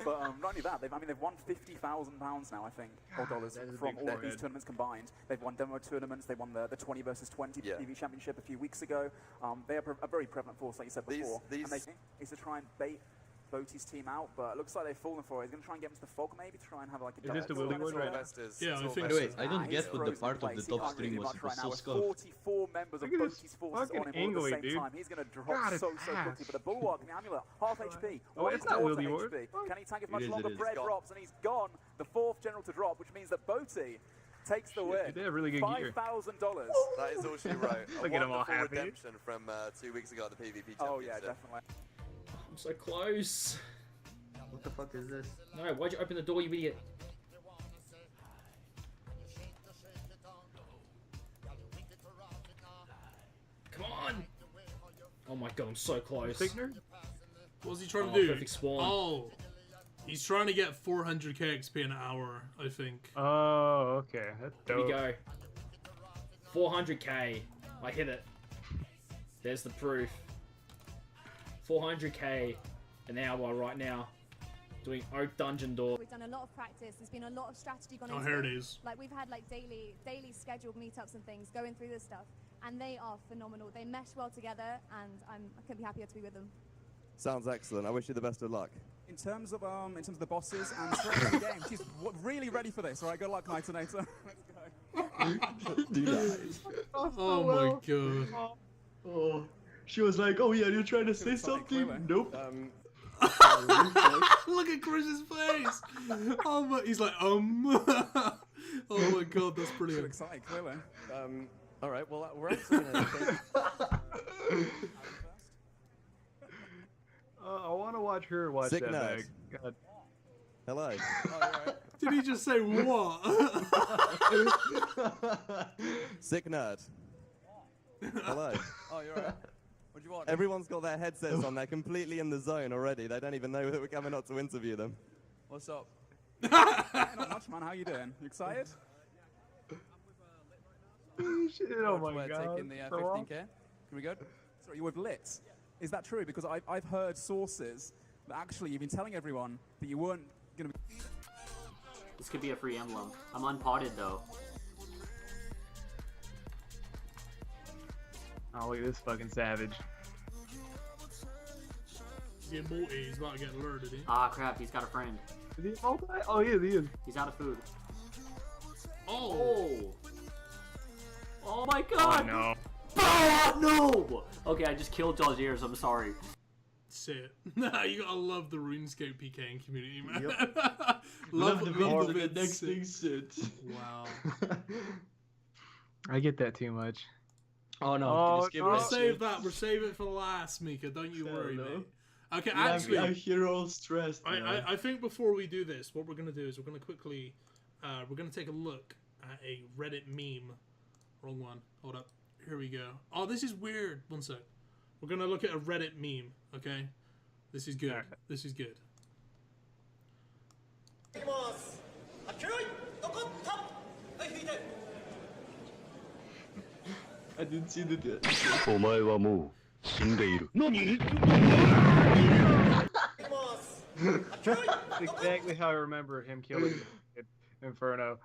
But not only that, they've won £50,000 now, I think, or dollars from all of these tournaments combined. They've won demo tournaments. They won the 20 versus 20 TV Championship a few weeks ago. They are a very prevalent force, like you said before. And they is to try and bait Boaty's team out, but it looks like they've fallen for it. He's going to try and get him to the fog, maybe, to try and have like a... Is this the Wildy Ward right now? Yeah, I think so. Wait, I don't get what the part of the top string was. It was so scuffed. 44 members of Boaty's forces on him all at the same time. He's going to drop so quickly, but the Bulwark, the Amulet, half HP. Oh, it's not Wildy Ward. Can he tank it much longer? Bread drops, and he's gone. The fourth general to drop, which means that Boaty takes the win. They have really good gear. $5,000. That is all she wrote. Look at him all happy. Redemption from 2 weeks ago at the PvP Championship. Oh yeah, definitely. I'm so close. What the fuck is this? No, why'd you open the door, you idiot? Come on! Oh my god, I'm so close. What's he trying to do? Perfect spawn. Oh, he's trying to get 400k XP an hour, I think. Oh, okay. That's dope. Here we go. 400k. I hit it. There's the proof. 400k an hour right now. Doing Oak Dungeon Door. We've done a lot of practice. There's been a lot of strategy gone into here it is. Like we've had like daily scheduled meetups and things going through this stuff, and they are phenomenal. They mesh well together, and I couldn't be happier to be with them. Sounds excellent. I wish you the best of luck. In terms of the bosses and straight to the game, she's really ready for this. All right, good luck, Knightinator. Let's go. Do that. Oh my god. Oh, she was like, "Oh yeah, you're trying to say something?" Nope. Look at Chris's face. Oh my, he's like, Oh my god, that's brilliant. So excited, clearly. All right. Well, we're actually gonna take... I want to watch her watch Sick that nerd. bag. God. Hello. Did he just say what? Sick nerd. Hello. Oh, you're right. What do you want? Everyone's got their headsets on. They're completely in the zone already. They don't even know that we're coming up to interview them. What's up? Not much, man. How you doing? You excited? Shit, oh my We're god. taking the 15k. Can we go? Sorry, you're with Lit. Is that true? Because I've heard sources that actually you've been telling everyone that you weren't going to be... This could be a free emblem. I'm unpotted though. Oh, look at this fucking savage. He's getting multi. He's about to get lured, is he? Ah, crap. He's got a friend. Is he multi? Oh, he is. He's out of food. Oh. Oh my god. Oh, no. Oh, no. Okay, I just killed y'all's ears. I'm sorry. Sit. Nah, you gotta love the RuneScape PKing community, man. Yep. love the video. The next thing, sit. Wow. I get that too much. Oh no! Oh, We'll save that. We'll save it for last, Micka. Don't you worry, mate. Okay, yeah, actually, I'm here all stressed. I think before we do this, what we're gonna do is we're gonna quickly, we're gonna take a look at a Reddit meme. Wrong one. Hold up. Here we go. Oh, this is weird. One sec. We're gonna look at a Reddit meme. Okay, this is good. Right. This is good. I didn't see the death. That's exactly how I remember him killing Inferno.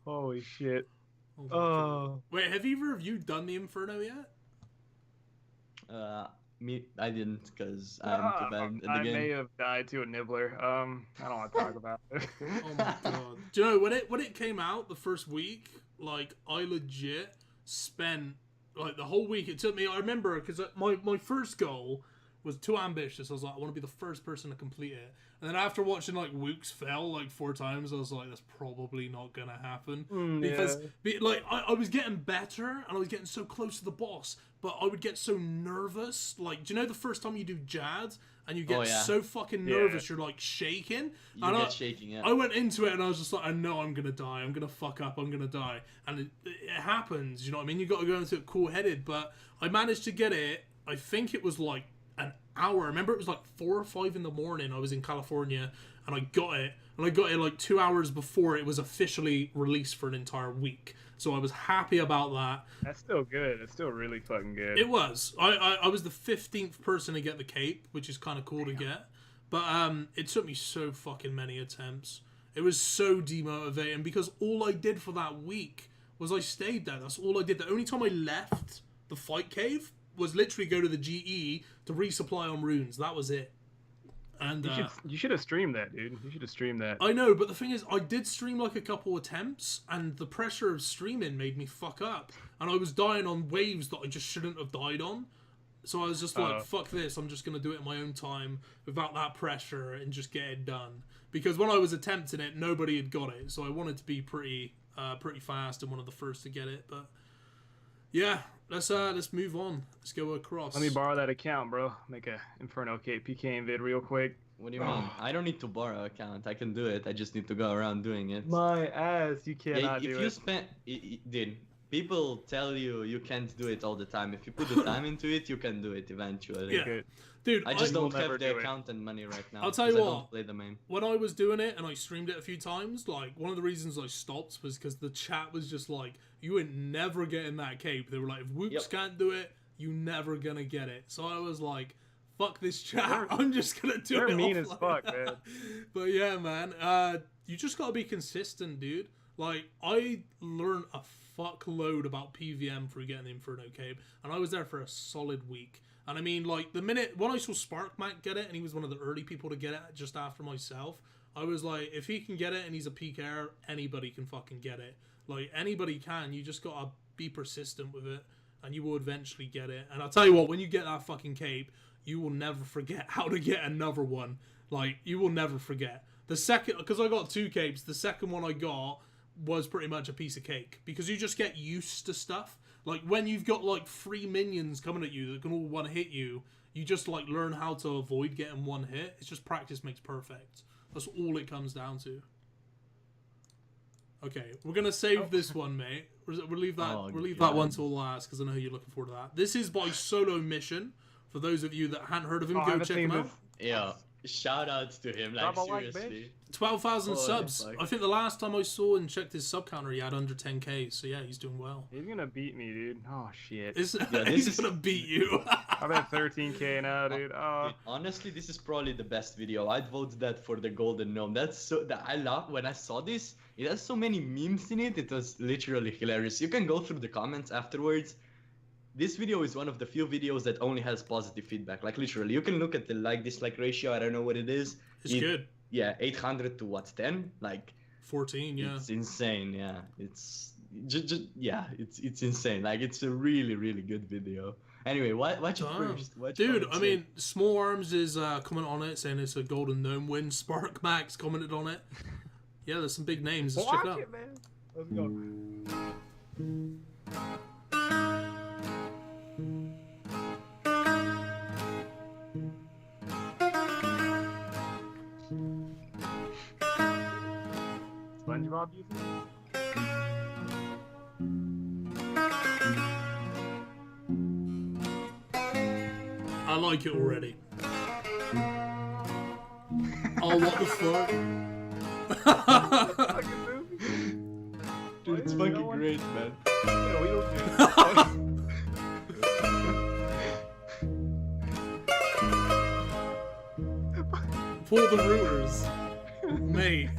Holy shit. Oh. Wait, have either of you done the Inferno yet? I didn't, because I'm too bad in the I game. may have died to a nibbler. I don't want to talk about it. Oh my god. Do you know, when it came out the first week, like, I legit spent, like, the whole week. It took me, I remember, because my first goal was too ambitious. I was like, I want to be the first person to complete it. And then after watching, like, Wooks fail, like, 4 times, I was like, that's probably not going to happen. Because, like, I was getting better, and I was getting so close to the boss, but I would get so nervous. Like, do you know the first time you do Jad, and you get so fucking nervous, you're, like, shaking? You get shaking, yeah. I went into it, and I was just like, I know I'm going to die. I'm going to fuck up. I'm going to die. And it happens, you know what I mean? You got to go into it cool-headed, but I managed to get it. I think it was, like, an hour. I remember it was like 4 or 5 in the morning. I was in California and I got it. And I got it like 2 hours before it was officially released for an entire week. So I was happy about that. That's still good. It's still really fucking good. It was. I was the 15th person to get the cape, which is kind of cool to get. But it took me so fucking many attempts. It was so demotivating because all I did for that week was I stayed there. That's all I did. The only time I left the fight cave was literally go to the GE to resupply on runes. That was it. And you should have streamed that, dude. You should have streamed that. I know, but the thing is, I did stream like a couple attempts, and the pressure of streaming made me fuck up. And I was dying on waves that I just shouldn't have died on. So I was just like, fuck this, I'm just going to do it in my own time without that pressure and just get it done. Because when I was attempting it, nobody had got it. So I wanted to be pretty fast and one of the first to get it. But yeah, let's move on. Let's go across. Let me borrow that account, bro. Make a Inferno PK vid real quick. What do you mean? I don't need to borrow an account. I can do it. I just need to go around doing it. My ass, you cannot do it. If you spend... Dude, people tell you you can't do it all the time. If you put the time into it, you can do it eventually. Yeah. Dude, I just don't have the account and money right now. I'll tell you I what, don't play the main. when I was doing it and I streamed it a few times, like, one of the reasons I stopped was because the chat was just like, you ain't never getting that cape. They were like, if Whoops can't do it, you're never gonna get it. So I was like, fuck this chat, I'm just gonna do it. They're mean as offline. fuck, man. But yeah, man, you just gotta be consistent, dude. Like, I learned a fuckload about PVM through getting the Inferno Cape, and I was there for a solid week. And I mean, like, the minute when I saw SparkMac get it, and he was one of the early people to get it just after myself, I was like, if he can get it and he's a PKer, anybody can fucking get it. Like, anybody can. You just gotta be persistent with it, and you will eventually get it. And I'll tell you what, when you get that fucking cape, you will never forget how to get another one. Like, you will never forget. The second, because I got 2 capes, the second one I got was pretty much a piece of cake, because you just get used to stuff. Like, when you've got like 3 minions coming at you that can all one hit you, you just like learn how to avoid getting one hit. It's just practice makes perfect. That's all it comes down to. Okay, we're gonna save this one, mate. We'll leave that. We'll leave that one till last, because I know you're looking forward to that. This is by Solo Mission. For those of you that hadn't heard of him, go check him out. Yeah, shout out to him, like, seriously. 12,000 subs. I think the last time I saw and checked his sub counter, he had under 10k. So yeah, he's doing well. He's gonna beat me, dude. Oh shit. He's gonna beat you. I'm at 13k now, dude. Oh. Honestly, this is probably the best video. I'd vote that for the Golden Gnome. That's so that I love when I saw this. It has so many memes in it. It was literally hilarious. You can go through the comments afterwards. This video is one of the few videos that only has positive feedback. Like, literally, you can look at the like-dislike ratio. I don't know what it is. It's good. Yeah, 800 to what, 10? Like 14, yeah. It's insane, yeah. It's it's insane. Like, it's a really, really good video. Anyway, watch it first. Dude, I mean, Small Arms is comment on it saying it's a Golden Gnome win. Spark Max commented on it. Yeah, there's some big names. Let's check it out. It, man. Let's go. SpongeBob using I like it already. Oh, what the fuck? Dude, it's fucking great, man. Yeah, we don't do For the rulers. Mate.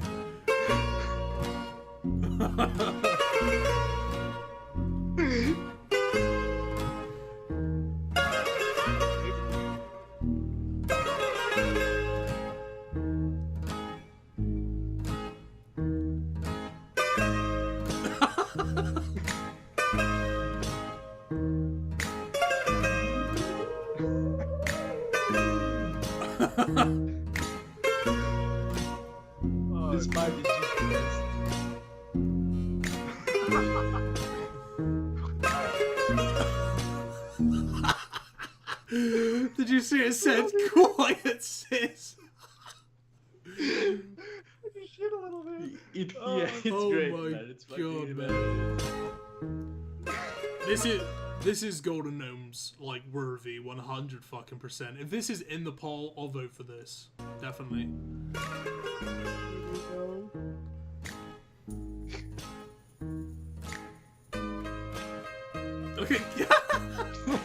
This might be just the best. Did you see it said quiet sis? shit a little bit. Yeah, it's great, man. It's fucking man. This is Golden Gnomes, like, worthy 100 fucking %. If this is in the poll, I'll vote for this. Definitely.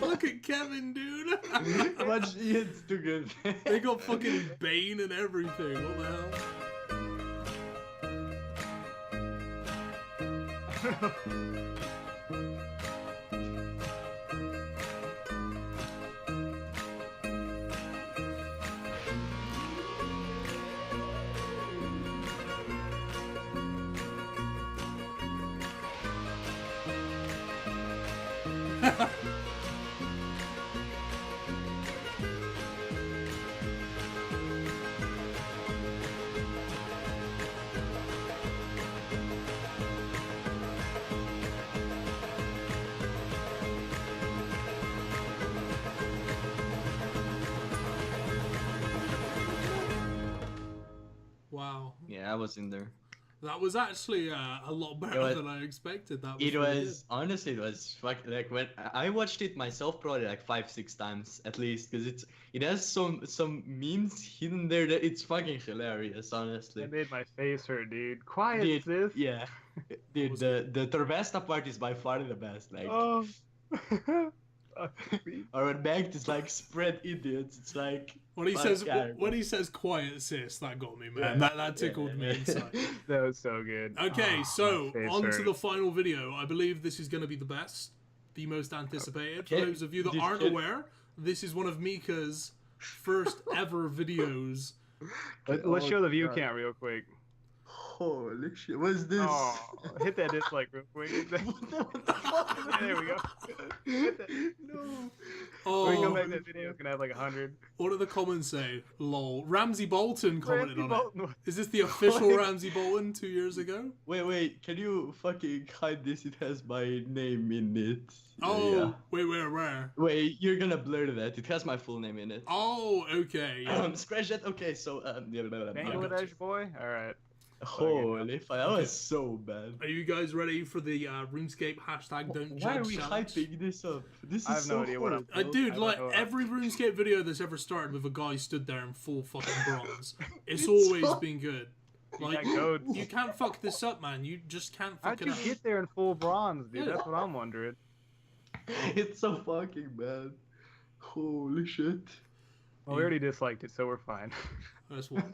Look at Kevin, dude. It's too good. They got fucking Bane and everything. What the hell? Wow. Yeah, I was in there. That was actually a lot better than I expected. That was it really was honestly, it was like when I watched it myself, probably like 5-6 times at least, because it has some memes hidden there that it's fucking hilarious. Honestly, it made my face hurt, dude. Quiet, sis. Yeah, dude. The Torvesta part is by far the best. Like, Or when Magged is like spread idiots, it's like when he fuck, says yeah. when he says quiet sis, that got me, man. That tickled me inside. That was so good. Okay, so my face on to hurt. the final video. I believe this is going to be the best, the most anticipated. Okay. For those of you that aren't aware, this is one of Micka's first ever videos. Let's show the view count real quick. Holy shit, what's this? Oh, hit that dislike real quick. There we go. Hit that. No. Oh, When we come back, that video is gonna have like 100. what do the comments say? Lol. Ramsey Bolton commented Ramsey on Bolton. it. Is this the official Ramsey Bolton 2 years ago? Wait, can you fucking hide this? It has my name in it. Oh, Yeah. wait, where? Wait, you're gonna blur that. It has my full name in it. Oh, okay. Yeah. Scratch that. Okay, so Bangladesh boy? Alright. Holy fuck, that was so bad. Are you guys ready for the RuneScape hashtag don't Why are judge we challenge? hyping this up? This is I have so no idea what I'm horrible. Dude, I like don't know. every RuneScape video that's ever started with a guy stood there in full fucking bronze, it's always been good. Like, you can't fuck this up, man. You just can't fuck How'd it you up. get there in full bronze, dude? Yeah. That's what I'm wondering. It's so fucking bad. Holy shit. Well, we already disliked it, so we're fine. Let's watch.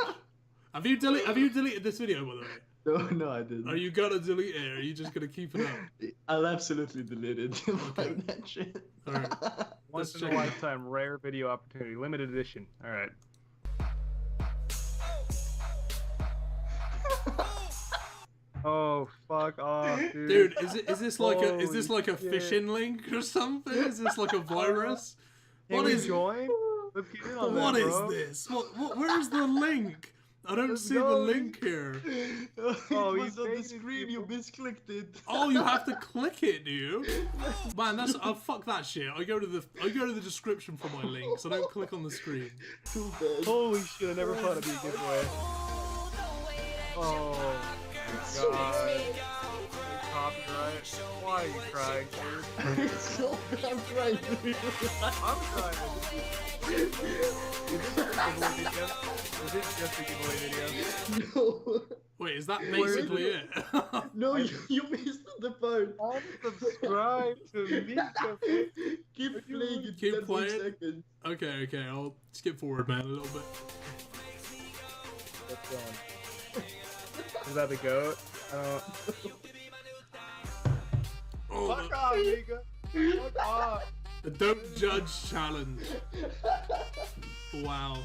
Have you deleted this video, by the way? No, I didn't. Are you gonna delete it, or are you just gonna keep it up? I'll absolutely delete it. Okay. That shit. Alright. Once in check a it out. lifetime, rare video opportunity, limited edition. Alright. Oh, fuck off, dude. Dude, is this like a Holy shit. phishing link or something? Is this like a virus? Can What we is join? Let's get in on What that, is bro. this? Where's the link? I don't see the link here. Oh, It was you on the baited screen, you misclicked it. Oh, you have to click it, do you? Man, that's fuck that shit. I go to the description for my links. I don't click on the screen. Too bad. Holy shit, I never thought it'd be a giveaway. Oh, God. Copyright. Why are you crying, dude? It's so bad, I'm crying. I'm crying. Is this just a giveaway video? No. Wait, is that basically it? No, you missed the part. Unsubscribe to Micka. Keep playing it. Keep 10 more playing? seconds. Okay, I'll skip forward, man, a little bit. What's going? Is that the goat? Oh, Fuck off, Micka. Fuck off. the Don't Judge Challenge. Wow.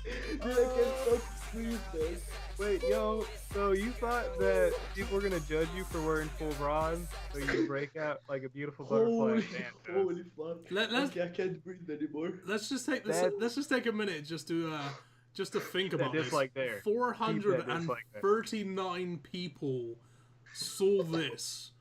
Dude, I can't fucking breathe this. Wait, yo, so you thought that people were gonna judge you for wearing full bronze, so you break out like a beautiful butterfly and Holy fuck. Let's- Okay, I can't breathe anymore. Let's just take this. That- Let's just take a minute just to think about this. dislike there. Keep that 439 people saw this.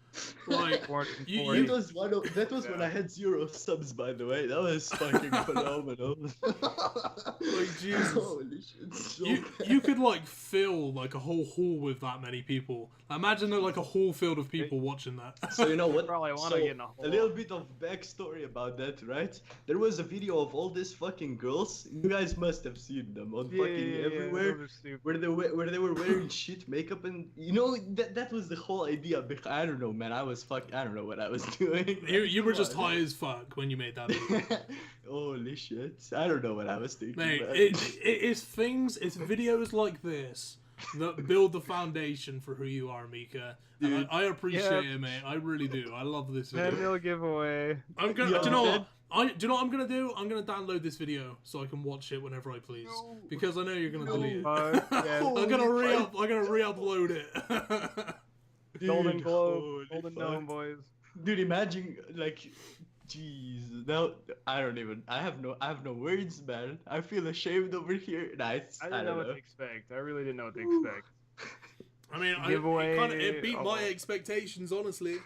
Like, That was when I had 0 subs, by the way. That was fucking phenomenal. Like, Jesus. Holy shit, so you bad. could like fill like a whole hall with that many people. Imagine like a whole field of people watching that. So you know what? Probably wanna So, get in a hole. little bit of backstory about that, right? There was a video of all these fucking girls. You guys must have seen them on fucking everywhere, those are stupid. where they were wearing shit makeup, and you know that was the whole idea. I don't know, man. I don't know what I was doing. You were just high as fuck when you made that video. Holy shit! I don't know what I was thinking. Mate, man. it's videos like this that build the foundation for who you are, Micka. And Dude, I appreciate yeah. it, mate. I really do. I love this 10 video. mil giveaway. I'm gonna. Yo, do you know man. what? Do you know what I'm gonna do? I'm gonna download this video so I can watch it whenever I please. Because I know you're gonna delete it. Fuck, yeah. I'm gonna re-upload it. Dude, Golden Globe, holy Golden fuck. Dome, boys. Dude, imagine like, jeez. Now I have no words, man. I feel ashamed over here. Nice. I didn't know what to expect. I really didn't know what to expect. I mean, Giveaway, it beat my oh. expectations, honestly.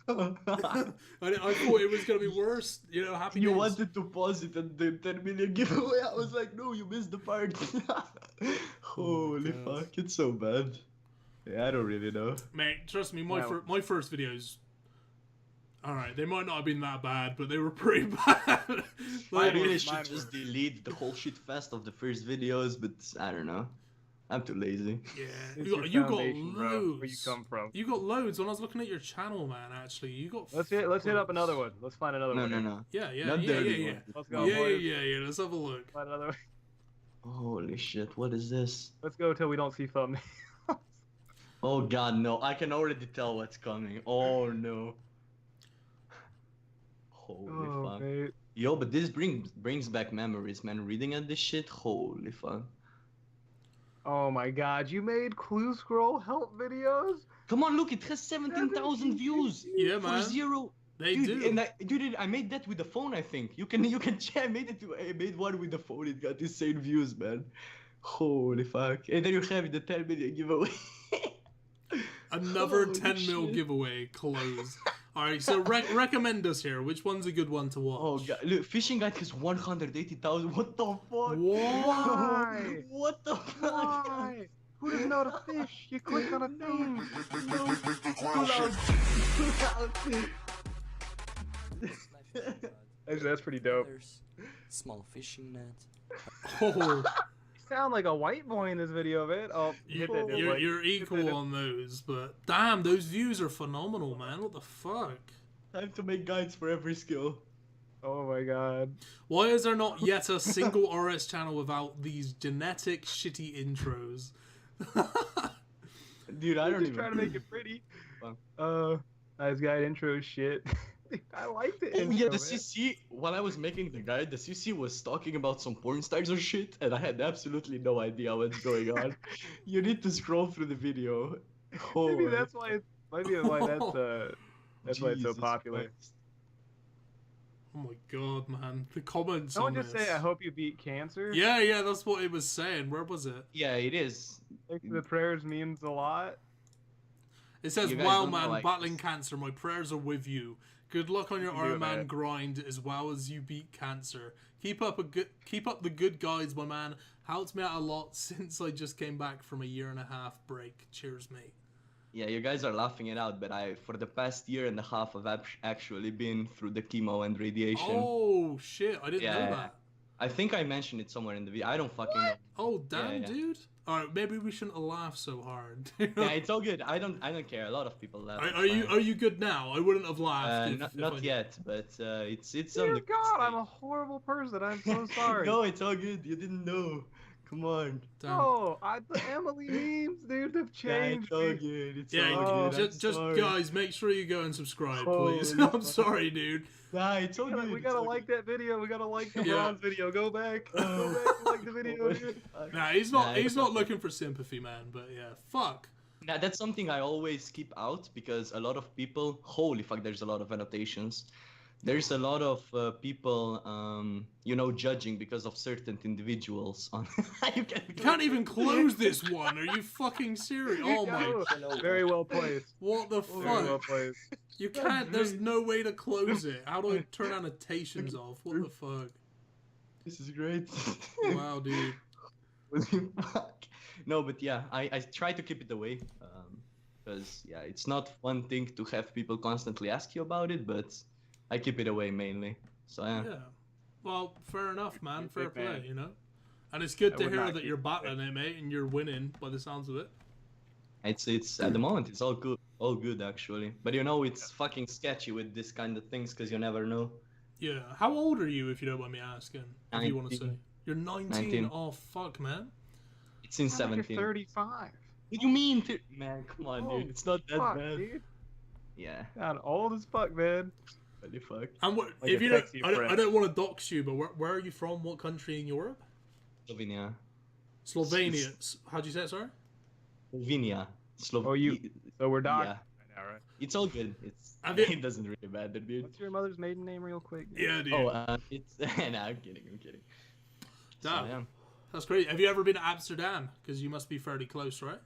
I thought it was gonna be worse. You know, happy You days. wanted to pause it and the 10 million giveaway. I was like, no, you missed the part. Holy God. fuck, it's so bad. Yeah, I don't really know. Mate, trust me, my Wow. my first videos. Alright, they might not have been that bad, but they were pretty bad. I Like, really should just delete the whole shit fast of the first videos, but I don't know. I'm too lazy. Yeah, It's you your got foundation, bro, loads. where you come from. You got loads. When I was looking at your channel, man, actually, you got. Let's hit up another one. Let's find another one. No. Yeah, Not dirty ones. Let's go, yeah, boys. yeah. Let's have a look. Find another one. Holy shit! What is this? Let's go till we don't see thumbnails. Oh god, no! I can already tell what's coming. Oh no! Holy fuck! Mate. Yo, but this brings back memories, man. Reading at this shit, holy fuck! Oh my god, you made clue scroll help videos? Come on, look, it has 17,000 views. Yeah, for man. 0. They dude, do. And I made that with the phone, I think. You can check. I made one with the phone. It got insane views, man. Holy fuck! And then you have the 10 million giveaway. Another Holy 10 mil shit. giveaway close. Alright, so recommend us here. Which one's a good one to watch? Oh god, look, Fishing Guide has 180,000. What the fuck? Why? What the fuck? Why? Who doesn't know how to fish? You click on a thing. Actually, that's pretty dope. Small fishing net. Oh, You sound like a white boy in this video, man. Oh, hit that dude, boy. you're equal on those, but damn, those views are phenomenal, man. What the fuck? Time to make guides for every skill. Oh my god. Why is there not yet a single RS channel without these genetic shitty intros? Dude, I don't just even. trying to make it pretty. Nice guide intro shit. I liked it. Oh yeah, the CC, while I was making the guide, the CC was talking about some porn stars or shit, and I had absolutely no idea what's going on. You need to scroll through the video. Oh, Maybe that's why that's why it's so Jesus popular. Christ. Oh my god, man. The comments Someone on just this. say, I hope you beat cancer. Yeah, that's what it was saying. Where was it? Yeah, it is. Thanks for the prayers means a lot. It says, You guys wow, don't know, man, like, battling cancer. My prayers are with you. Good luck on your You can do Iron it, Man man. grind as well as you beat cancer. Keep up the good guides, my man. Helped me out a lot since I just came back from a 1.5-year break. Cheers, mate. Yeah, you guys are laughing it out, but for the past 1.5 years, I've actually been through the chemo and radiation. Oh shit, I didn't know that. I think I mentioned it somewhere in the video. I don't fucking know. Oh damn, Yeah. dude. All right, maybe we shouldn't laugh so hard. Yeah, it's all good. I don't care. A lot of people laugh. Are you good now? I wouldn't have laughed. Not yet, but it's Dear on the God, I'm a horrible person. I'm so sorry. No, it's all good. You didn't know. Come on. Oh, the Emily memes, dude, have changed. It's all good. It's Yeah, all good. just guys, make sure you go and subscribe, please. Holy I'm sorry, dude. Nah, it's all good. We gotta like that video. We gotta like the Yeah. bronze video. Go back. Go back and like the video, dude. Nah, he's not looking for sympathy, man. But yeah, fuck. Now that's something I always keep out because a lot of people, holy fuck, there's a lot of annotations. There's a lot of people, judging because of certain individuals. On You can't even close this one. Are you fucking serious? Oh my. Very well placed. What the Very well fuck? placed. You can't. There's no way to close it. How do I turn annotations off? What the fuck? This is great. Wow, dude. Fuck. No, but yeah, I try to keep it away. Because yeah, it's not one thing to have people constantly ask you about it, but I keep it away mainly. So yeah. Yeah. Well, fair enough, man. Fair big play, man. you know. And it's good I to would hear not that keep you're it battling it, mate, and you're winning by the sounds of it. It's at the moment it's all good actually. But it's fucking sketchy with this kind of things because you never know. Yeah. How old are you, if you don't mind me asking? If you want to 19. say. You're 19. 19. Oh fuck, man. It's in Sound like 17. You're 35. What do you mean? Man, come on, Oh, dude. It's not that fuck, bad. dude. Yeah. God, old as fuck, man. Holy fuck. And what, Like if a you don't, sexy I friend. don't want to dox you, but where are you from? What country in Europe? Slovenia. Slovenia. How'd you say it? Sorry. Slovenia. So we're docked Yeah. right now, right? It's all good. Have you- It doesn't really matter, dude. What's your mother's maiden name, real quick? Yeah, dude. Oh, it's. Nah, I'm kidding. So, Damn. yeah. That's great. Have you ever been to Amsterdam? Because you must be fairly close, right?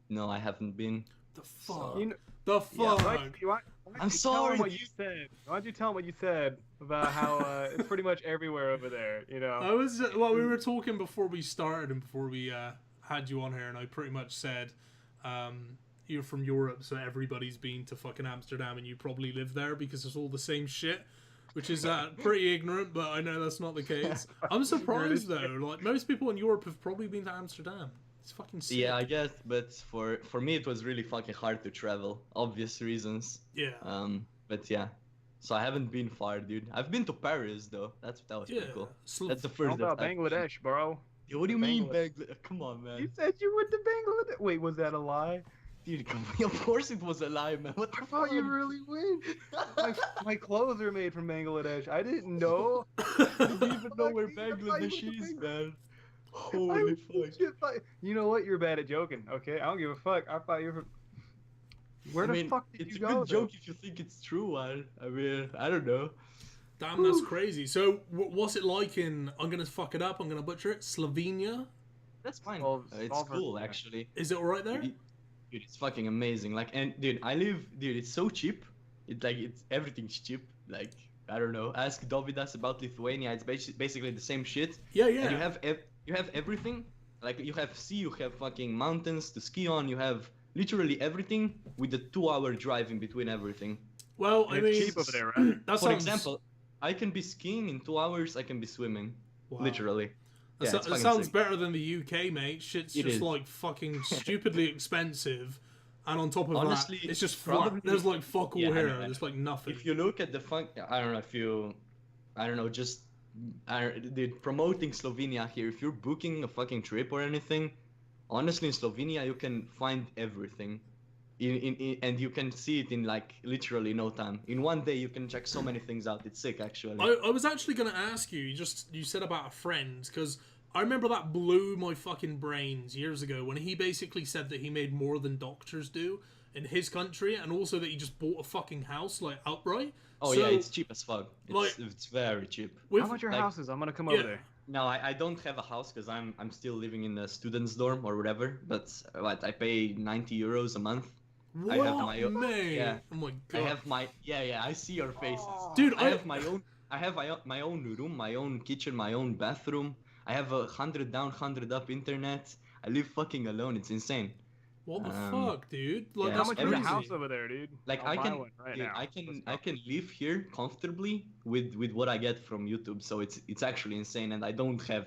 No, I haven't been. The fuck. You know, The yeah, fuck. why don't you I'm tell sorry. him what you said? Why don't you tell him what you said about how it's pretty much everywhere over there? You know. We were talking before we started and before we had you on here, and I pretty much said you're from Europe, so everybody's been to fucking Amsterdam, and you probably live there because it's all the same shit. which is pretty ignorant, but I know that's not the case. I'm surprised though. Like most people in Europe have probably been to Amsterdam. It's fucking sick. Yeah, I guess, but for me it was really fucking hard to travel, obvious reasons. Yeah. But yeah, so I haven't been far, dude. I've been to Paris though. That was pretty cool. That's the first. How about Bangladesh, bro? Yeah, what do you mean Bangladesh? Come on, man. You said you went to Bangladesh. Wait, was that a lie? Dude, of course it was a lie, man. What the I thought fuck? you really went. my clothes are made from Bangladesh. I didn't know. I didn't even know where Bangladesh is, man. Holy fuck. You know what? You're bad at joking. Okay, I don't give a fuck. I thought you were. Where the fuck did you go? It's a good joke if you think it's true, man. I mean, I don't know. Damn, that's crazy. So, what's it like in? I'm gonna fuck it up. I'm gonna butcher it. Slovenia. That's fine. It's cool, actually. Is it alright there? Dude, it's fucking amazing. Like, and dude, it's so cheap. It's everything's cheap. Like, I don't know. Ask Dovidas about Lithuania. It's basically the same shit. Yeah, yeah. And you have everything. Like, you have sea, you have fucking mountains to ski on. You have literally everything with a 2-hour drive in between everything. Well, I mean, cheap over there, right? For example, I can be skiing in 2 hours. I can be swimming. Wow. Literally. That sounds better than the UK, mate. Shit's just like fucking stupidly expensive, and on top of Honestly, that, it's just flat. There's like fuck all here. There's like nothing. If you look at the I don't know if you, I don't know, just dude, promoting Slovenia here. If you're booking a fucking trip or anything, honestly, in Slovenia you can find everything. And you can see it in like literally no time. In one day you can check so many things out. It's sick, actually. I was actually gonna ask you. You said about a friend, because I remember that blew my fucking brains years ago when he basically said that he made more than doctors do in his country, and also that he just bought a fucking house like outright. Oh yeah, it's cheap as fuck. It's very cheap. How much your house is? I'm gonna come over there. No, I don't have a house because I'm still living in a student's dorm or whatever. But I pay 90 euros a month. What? I have my own. Yeah. Oh my god. I have my I see your faces, dude. I have my own. I have my own room, my own kitchen, my own bathroom. I have 100 down, 100 up internet. I live fucking alone. It's insane. What the fuck, dude? Like, how much is a house over there, dude? Like I can live here comfortably with what I get from YouTube. So it's actually insane, and I don't have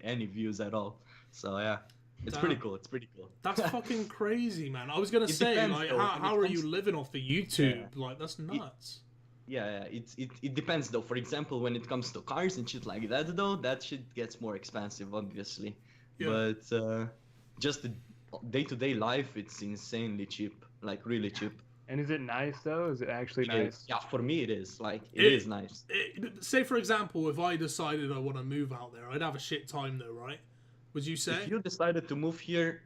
any views at all. So yeah. It's pretty cool. It's pretty cool. That's fucking crazy, man. I was gonna say, depends, like, though. how are you living off the YouTube? Like, that's nuts. It depends, though. For example, when it comes to cars and shit like that, though, that shit gets more expensive, obviously. Yeah. But just the day-to-day life, it's insanely cheap, like really cheap. And is it nice though? Is it actually nice? Yeah, for me it is. Like it is nice. Say for example, if I decided I want to move out there, I'd have a shit time though, right? Would you say? If you decided to move here,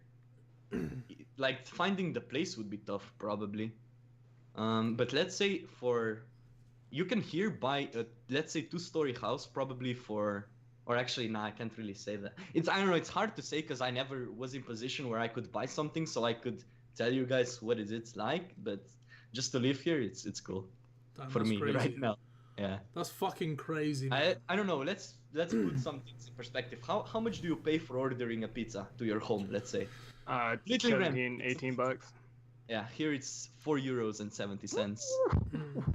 like finding the place would be tough, probably. But let's say you can here buy a, let's say 2-story house, probably or actually, I can't really say that. I don't know, it's hard to say because I never was in position where I could buy something, so I could tell you guys what it's like. But just to live here, it's cool. Damn, for me crazy. Right now. Yeah. That's fucking crazy, man. I don't know. Let's put some things in perspective. How much do you pay for ordering a pizza to your home? Let's say. 17, 18 bucks. Yeah, here it's €4.70,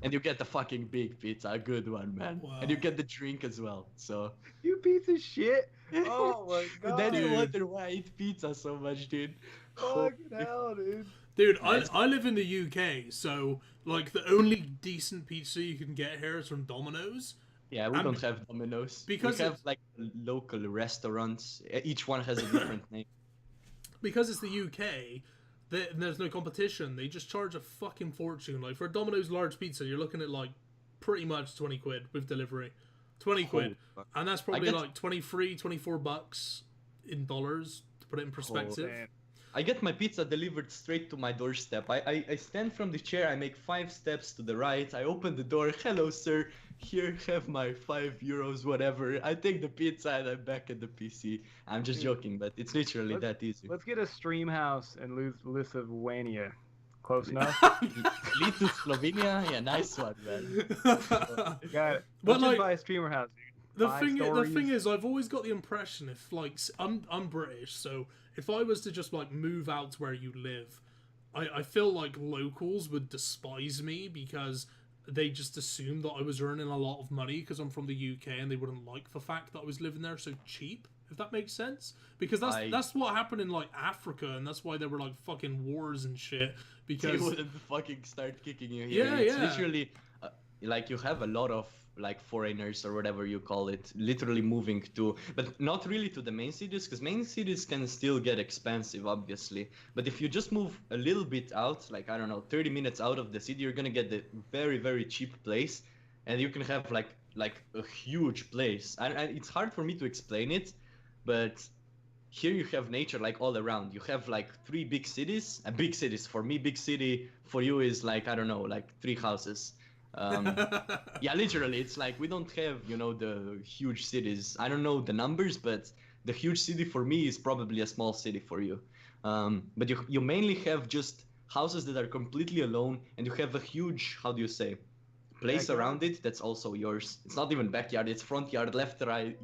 and you get the fucking big pizza, a good one, man. Wow. And you get the drink as well. So. You piece of shit! Oh my god. Then you wonder why I eat pizza so much, dude. Fucking hell, dude. Dude, I live in the UK, so like the only decent pizza you can get here is from Domino's. Yeah, we don't have Domino's. Because we have like local restaurants. Each one has a different name. Because it's the UK, there's no competition. They just charge a fucking fortune. Like for a Domino's large pizza, you're looking at like pretty much 20 quid with delivery. 20 quid. And that's probably like 23, 24 bucks in dollars to put it in perspective. I get my pizza delivered straight to my doorstep. I stand from the chair, I make 5 steps to the right, I open the door, hello sir, here have my €5, whatever. I take the pizza and I'm back at the PC. I'm just joking, but it's literally that easy. Let's get a stream house and Lithuania. Close enough? Litu Slovenia? Yeah, nice one, man. Got it. But Let's just buy a streamer house, dude. The thing is, I've always got the impression if like I'm British, so if I was to just like move out to where you live, I feel like locals would despise me because they just assumed that I was earning a lot of money because I'm from the UK, and they wouldn't like the fact that I was living there so cheap, if that makes sense. Because that's what happened in like Africa, and that's why there were like fucking wars and shit. Because they wouldn't fucking start kicking you here. Yeah, it's yeah. literally like you have a lot of like foreigners or whatever you call it, literally moving to, but not really to the main cities, because main cities can still get expensive, obviously. But if you just move a little bit out, like I don't know, 30 minutes out of the city, you're gonna get the very, very cheap place, and you can have like a huge place. It's hard for me to explain it, but here you have nature like all around. You have like 3 big cities, and big cities for me, big city for you is like, I don't know, like 3 houses. Yeah, literally, it's like we don't have, you know, the huge cities. I don't know the numbers, but the huge city for me is probably a small city for you. But you mainly have just houses that are completely alone, and you have a huge, how do you say, place around it that's also yours. It's not even backyard, it's front yard, left yard,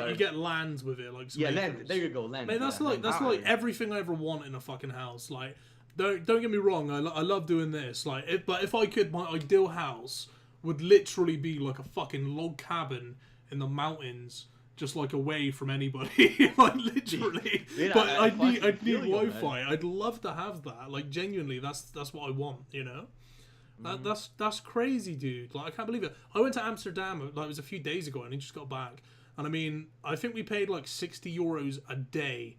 you get lands with it, like some land. There you go, land. Man, that's like everything I ever want in a fucking house. Like, don't get me wrong, I love doing this. Like, if I could, my ideal house would literally be like a fucking log cabin in the mountains, just like away from anybody, like literally. Dude, but I'd need you, Wi-Fi. I'd love to have that. Like, genuinely, that's what I want. You know. That's crazy, dude. Like, I can't believe it. I went to Amsterdam, like, it was a few days ago, and I just got back. And I mean, I think we paid like €60 a day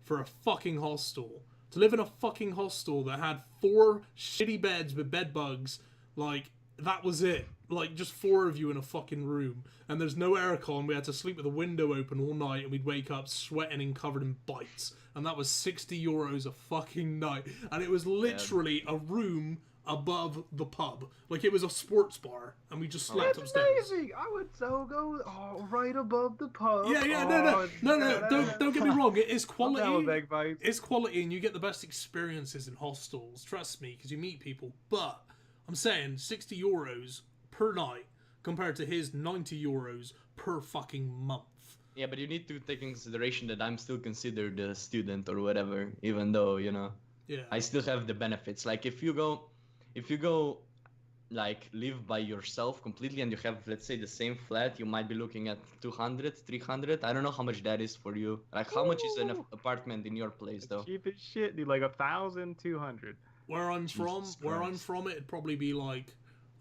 for a fucking hostel. To live in a fucking hostel that had 4 shitty beds with bed bugs, like, that was it. Like, just 4 of you in a fucking room. And there's no aircon. We had to sleep with the window open all night, and we'd wake up sweating and covered in bites. And that was €60 a fucking night. And it was literally a room above the pub. Like, it was a sports bar, and we just slept upstairs. That's amazing! I would so go right above the pub. Yeah, no, don't get me wrong, it is quality. Big It's quality, and you get the best experiences in hostels, trust me, because you meet people. But I'm saying €60 per night compared to his €90 per fucking month. Yeah, but you need to take in consideration that I'm still considered a student or whatever, even though, you know, I still have the benefits. Like, if you go like live by yourself completely, and you have, let's say, the same flat, you might be looking at 200, 300. I don't know how much that is for you. Like, how much is an apartment in your place, though? Cheap as shit, dude. Like 1,200. Where I'm from, it'd probably be like,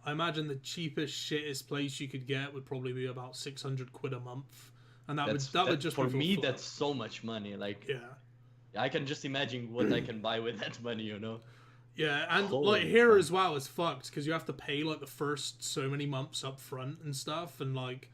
I imagine the cheapest shittest place you could get would probably be about 600 quid a month, and that would just for be me. flat. That's so much money. Like, I can just imagine what I can buy with that money, you know. Yeah, and like here as well, it's fucked because you have to pay like the first so many months up front and stuff, and like,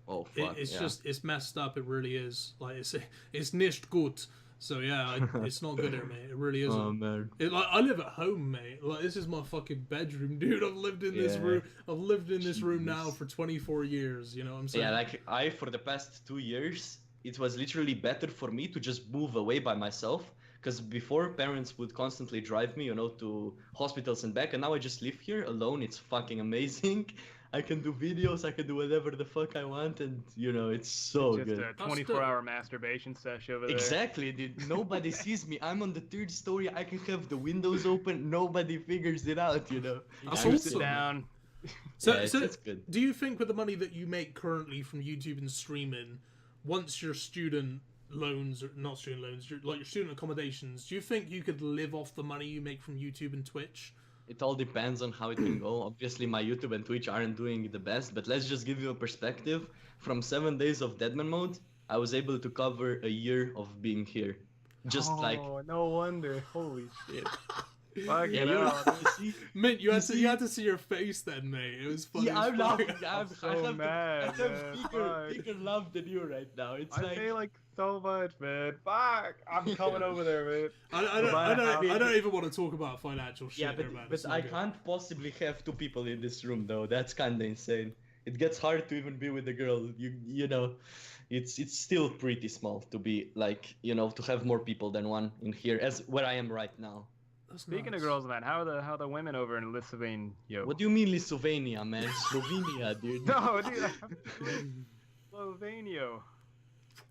it's messed up. It really is. Like, it's nicht gut. So yeah, it's not good here, mate. It really isn't. Oh man. Like, I live at home, mate. Like, this is my fucking bedroom, dude. I've lived in this room. I've lived in this room now for 24 years. You know what I'm saying? Yeah, like for the past 2 years, it was literally better for me to just move away by myself. Because before, parents would constantly drive me, you know, to hospitals and back, and now I just live here alone. It's fucking amazing. I can do videos, I can do whatever the fuck I want, and, you know, it's so good. Just a 24-hour masturbation session over there. Exactly, dude. Nobody sees me. I'm on the 3rd story. I can have the windows open. Nobody figures it out, you know. That's awesome. Sit down. So, it's good. Do you think with the money that you make currently from YouTube and streaming, once your student loans, or not student loans, like your student accommodations, do you think you could live off the money you make from YouTube and Twitch? It all depends on how it can go. Obviously, my YouTube and Twitch aren't doing the best, but let's just give you a perspective. From 7 days of Deadman mode, I was able to cover a year of being here. Just Oh, no wonder. Holy shit. Fuck Mint, you had to see your face then, mate. It was funny. Yeah, I'm laughing. I have bigger love than you right now. It's I pay like so much, man. Fuck, I'm coming over there, man. I don't even want to talk about financial shit. Yeah, but I can't possibly have 2 people in this room though. That's kind of insane. It gets hard to even be with a girl. You know, it's still pretty small to be like, you know, to have more people than 1 in here as where I am right now. Speaking of girls, man, how are the women over in Lithuania? What do you mean Lithuania, man? Slovenia, dude. No, dude. Slovenia.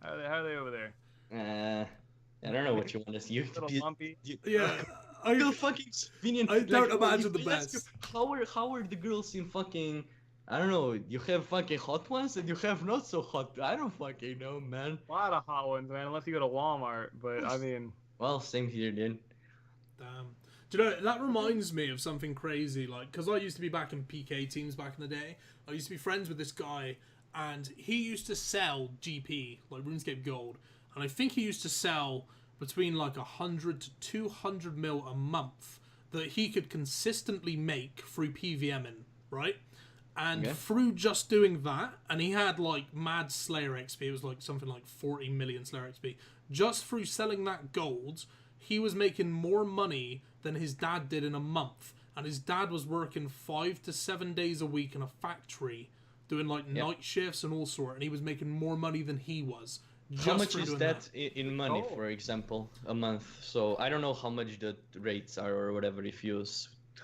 How are they over there? I don't know what you want to see. Little lumpy. Yeah, still fucking convenient. I don't like, imagine the if they ask best. you, how are the girls in fucking? I don't know. You have fucking hot ones and you have not so hot. I don't fucking know, man. A lot of hot ones, man. Unless you go to Walmart, but I mean. Well, same here, dude. Damn. Do you know, that reminds me of something crazy, like, because I used to be back in PK teams back in the day. I used to be friends with this guy, and he used to sell GP, like RuneScape Gold, and I think he used to sell between like 100 to 200 mil a month that he could consistently make through PVMing, right? And through just doing that, and he had like mad Slayer XP, it was like something like 40 million Slayer XP, just through selling that gold, he was making more money than his dad did in a month. And his dad was working 5 to 7 days a week in a factory, doing like night shifts and all sort, and he was making more money than he was. How much is that in money, for example, a month? So I don't know how much the rates are or whatever. If you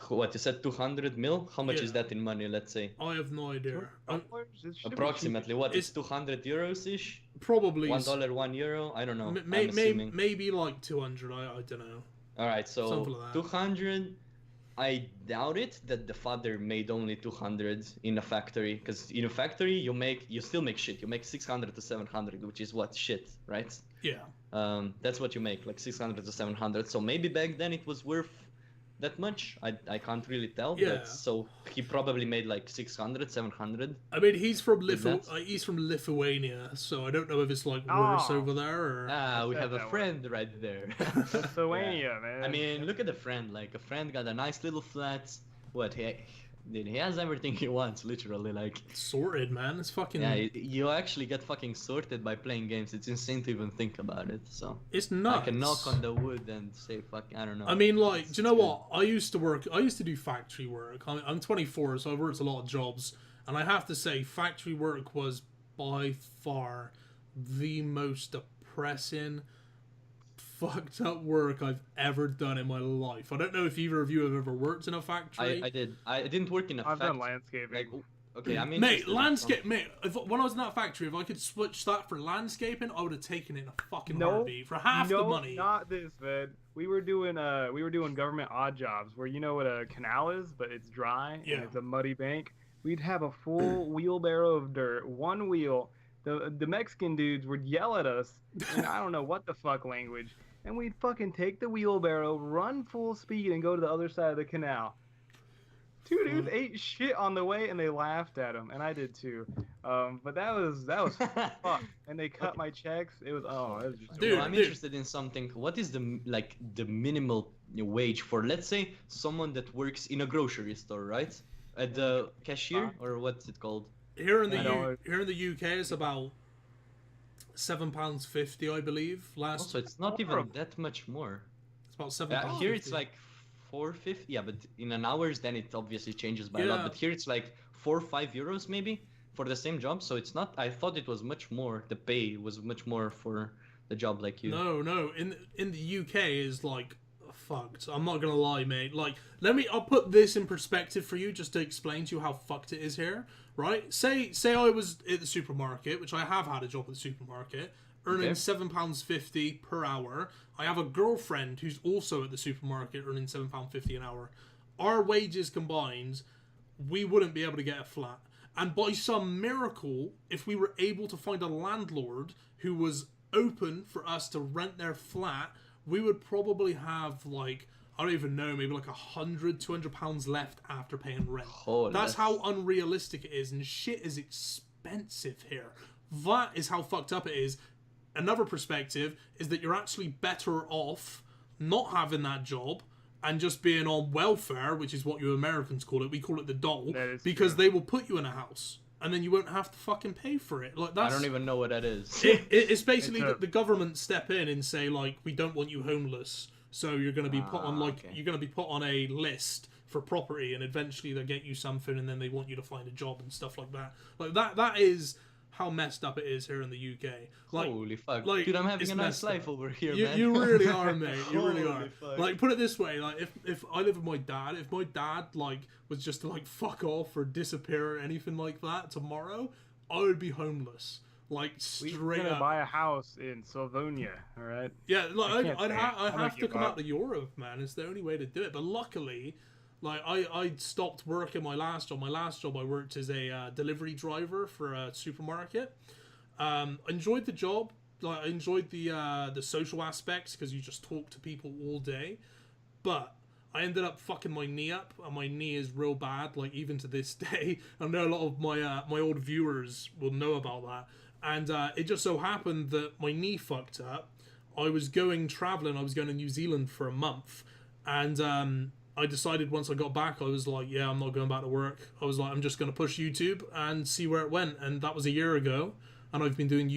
what you said, 200 mil? How much is that in money? Let's say. I have no idea. Approximately what? It's 200 euros ish. Probably $1, €1. I don't know. Maybe like 200. I don't know. All right, so like 200. I doubt it that the father made only 200 in a factory, because in a factory you still make shit. You make 600 to 700, which is what shit, right? Yeah. That's what you make, like 600 to 700. So maybe back then it was worth that much. I can't really tell. Yeah. But so he probably made like 600, 700. I mean, he's from Lithuania, so I don't know if it's like worse over there or. We have a friend right there. Lithuania, man. I mean, look at the friend. Like a friend got a nice little flat. What he has everything he wants, literally. Like sorted, man. It's fucking. Yeah, you actually get fucking sorted by playing games. It's insane to even think about it. So it's nuts. I can knock on the wood and say, "Fuck, I don't know." I mean, like, do you know what? I used to do factory work. I'm 24, so I've worked a lot of jobs, and I have to say, factory work was by far the most depressing, fucked up work I've ever done in my life. I don't know if either of you have ever worked in a factory. I did. I didn't work in a factory. I've done landscaping. Like, okay, I mean, mate, when I was in that factory, if I could switch that for landscaping, I would have taken it in a fucking heartbeat for half the money. Not this, man. We were doing government odd jobs where you know what a canal is, but it's dry and it's a muddy bank. We'd have a full wheelbarrow of dirt, one wheel. The Mexican dudes would yell at us, and I don't know what the fuck language, and we'd fucking take the wheelbarrow, run full speed, and go to the other side of the canal. Two dudes ate shit on the way, and they laughed at him, and I did too. But that was fuck. And they cut my checks. It was just. Dude, I'm interested in something. What is the minimal wage for, let's say, someone that works in a grocery store, right? At the cashier, or what's it called? Here in the UK, it's about £7.50, I believe. So it's not even that much more. It's about £7. Here it's like $4.50. Yeah, but in an hours, then it obviously changes by a lot. But here it's like 4 or 5 euros maybe for the same job. So it's not. I thought it was much more. The pay was much more for the job like you. No. In the UK is like fucked. I'm not gonna lie, mate. Like, I'll put this in perspective for you, just to explain to you how fucked it is here. Right? Say I was at the supermarket, which I have had a job at the supermarket, earning £7.50 per hour. I have a girlfriend who's also at the supermarket earning £7.50 an hour. Our wages combined, we wouldn't be able to get a flat. And by some miracle, if we were able to find a landlord who was open for us to rent their flat, we would probably have like, I don't even know, maybe like £100-200 left after paying rent. That's how unrealistic it is, and shit is expensive here. That is how fucked up it is. Another perspective is that you're actually better off not having that job and just being on welfare, which is what you Americans call it. We call it the dole, because they will put you in a house and then you won't have to fucking pay for it. Like, that's, I don't even know what that is. It's basically the government step in and say, like, we don't want you homeless. So you're going to be put on you're going to be put on a list for property, and eventually they'll get you something, and then they want you to find a job and stuff like that. Like that is how messed up it is here in the UK. Like, holy fuck, like, dude! I'm having a nice life over here, man. You really are, mate. You really are. Fuck. Like, put it this way: like, if I live with my dad, if my dad like was just to like fuck off or disappear or anything like that tomorrow, I would be homeless. Like We're straight gonna up. buy a house in Slovenia, all right? Yeah, like I'd I'm gonna have to give come up. out to Europe, man. It's the only way to do it. But luckily, like I stopped working my last job. My last job I worked as a delivery driver for a supermarket. Enjoyed the job. Like I enjoyed the social aspects because you just talk to people all day. But I ended up fucking my knee up, and my knee is real bad. Like even to this day, I know a lot of my old viewers will know about that. And it just so happened that my knee fucked up. I was going traveling. I was going to New Zealand for a month, and I decided once I got back, I was like, yeah, I'm not going back to work. I was like, I'm just going to push YouTube and see where it went. And that was a year ago. And I've been doing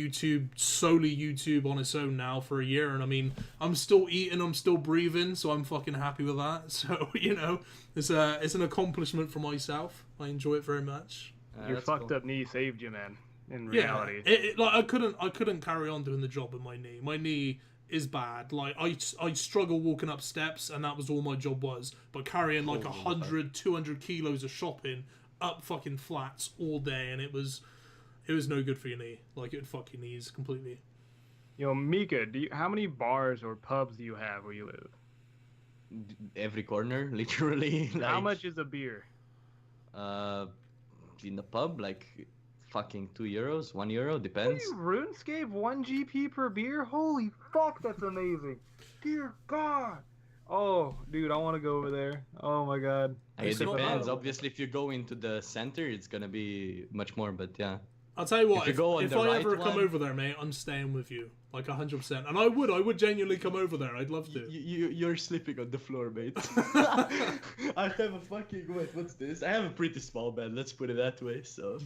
solely YouTube on its own now for a year. And I mean, I'm still eating, I'm still breathing, so I'm fucking happy with that. So, you know, it's an accomplishment for myself. I enjoy it very much. Your fucked up knee saved you, man. In reality. Yeah, like I couldn't carry on doing the job with my knee. My knee is bad. Like I struggle walking up steps, and that was all my job was. But carrying like 100, 200 kilos of shopping up fucking flats all day, and it was no good for your knee. Like, it would fuck your knees completely. Yo, Micka, how many bars or pubs do you have where you live? Every corner, literally. Like, how much is a beer? In the pub, like fucking €2, €1, depends. RuneScape 1 GP per beer? Holy fuck, that's amazing. Dear God. Oh, dude, I want to go over there. Oh my God. It depends. Obviously, if you go into the center, it's gonna be much more. But yeah. I'll tell you what, if I ever come over there, mate, I'm staying with you. Like 100%. And I would genuinely come over there. I'd love to. You're sleeping on the floor, mate. I have a fucking... Wait, what's this? I have a pretty small bed, let's put it that way, so...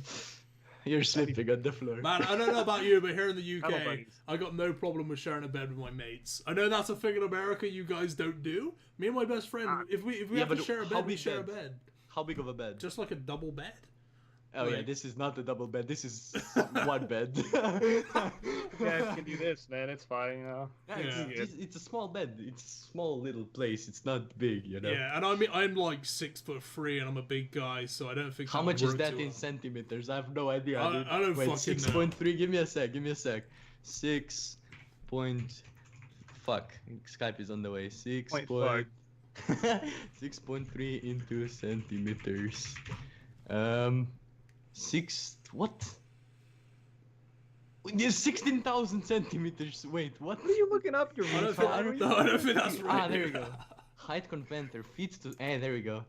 You're sleeping on the floor. Man, I don't know about you, but here in the UK, I got no problem with sharing a bed with my mates. I know that's a thing in America you guys don't do. Me and my best friend, if we have to share a bed, we share a bed. How big of a bed? Just like a double bed. Oh yeah, this is not a double bed. This is one bed. You guys can do this, man. It's fine, you know. Yeah, it's a small bed. It's a small little place. It's not big, you know. Yeah, and I'm like 6'3" and I'm a big guy, so I don't think. How much is that in centimeters? I have no idea. I don't Wait, fucking 6.3. Give me a sec. 6. Fuck. Skype is on the way. 6.3 into centimeters. 16,000 centimeters. Wait, what? What are you looking up? Your I don't think that's right. Ah, there we go. Height converter. Feet to. Hey, there we go.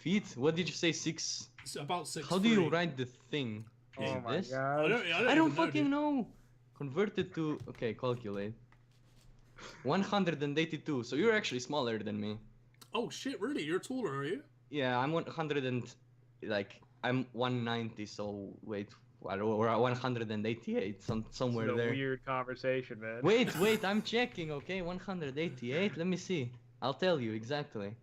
Feet. What did you say? 6. It's about 6. How do you write the thing? Is it this? God. I don't fucking know. Converted to. Okay, calculate. 182. So you're actually smaller than me. Oh shit! Really? You're taller, are you? Yeah, I'm 100 and like. I'm 190, so wait, we're 188, somewhere this is a there. Weird conversation, man. Wait, I'm checking, okay? 188. Let me see. I'll tell you exactly.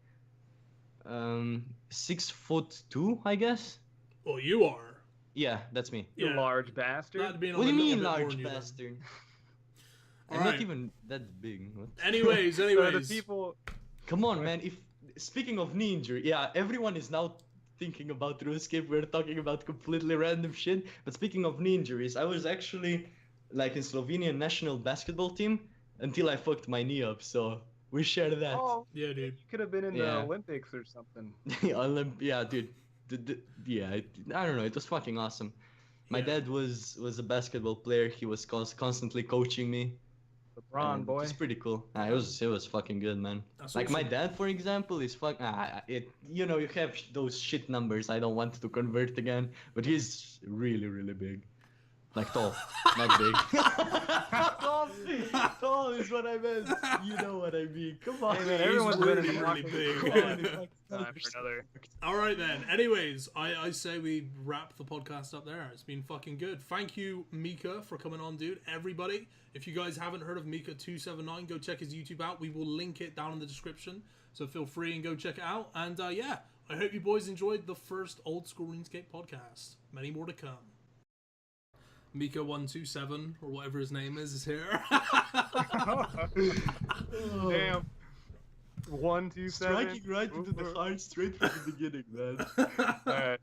6'2", I guess. Well, you are. Yeah, that's me. You large bastard. What do you mean, large bastard? I'm not even that big. What? Anyways. So the people. Come on, man. If speaking of knee injury, yeah, everyone is now thinking about Runescape. We're talking about completely random shit. But speaking of knee injuries, I was actually like in Slovenian national basketball team until I fucked my knee up. So we share that. Oh, yeah, dude. You could have been in the Olympics or something. Yeah, dude. I don't know. It was fucking awesome. My dad was a basketball player. He was constantly coaching me. LeBron, boy. It's pretty cool. It was fucking good, man. That's like awesome. my dad, for example, is you have those shit numbers. I don't want to convert again, but he's really, really big. Like tall, not big. Tall is what I meant. You know what I mean. Come on. Hey, man, everyone's been in really big. Alright then. Anyways, I say we wrap the podcast up there. It's been fucking good. Thank you, Micka, for coming on, dude. Everybody, if you guys haven't heard of Micka279, go check his YouTube out. We will link it down in the description. So feel free and go check it out. And yeah, I hope you boys enjoyed the first Old School RuneScape podcast. Many more to come. Micka127, or whatever his name is here. Damn. 127. Striking right into the heart straight from the beginning, man. Alright.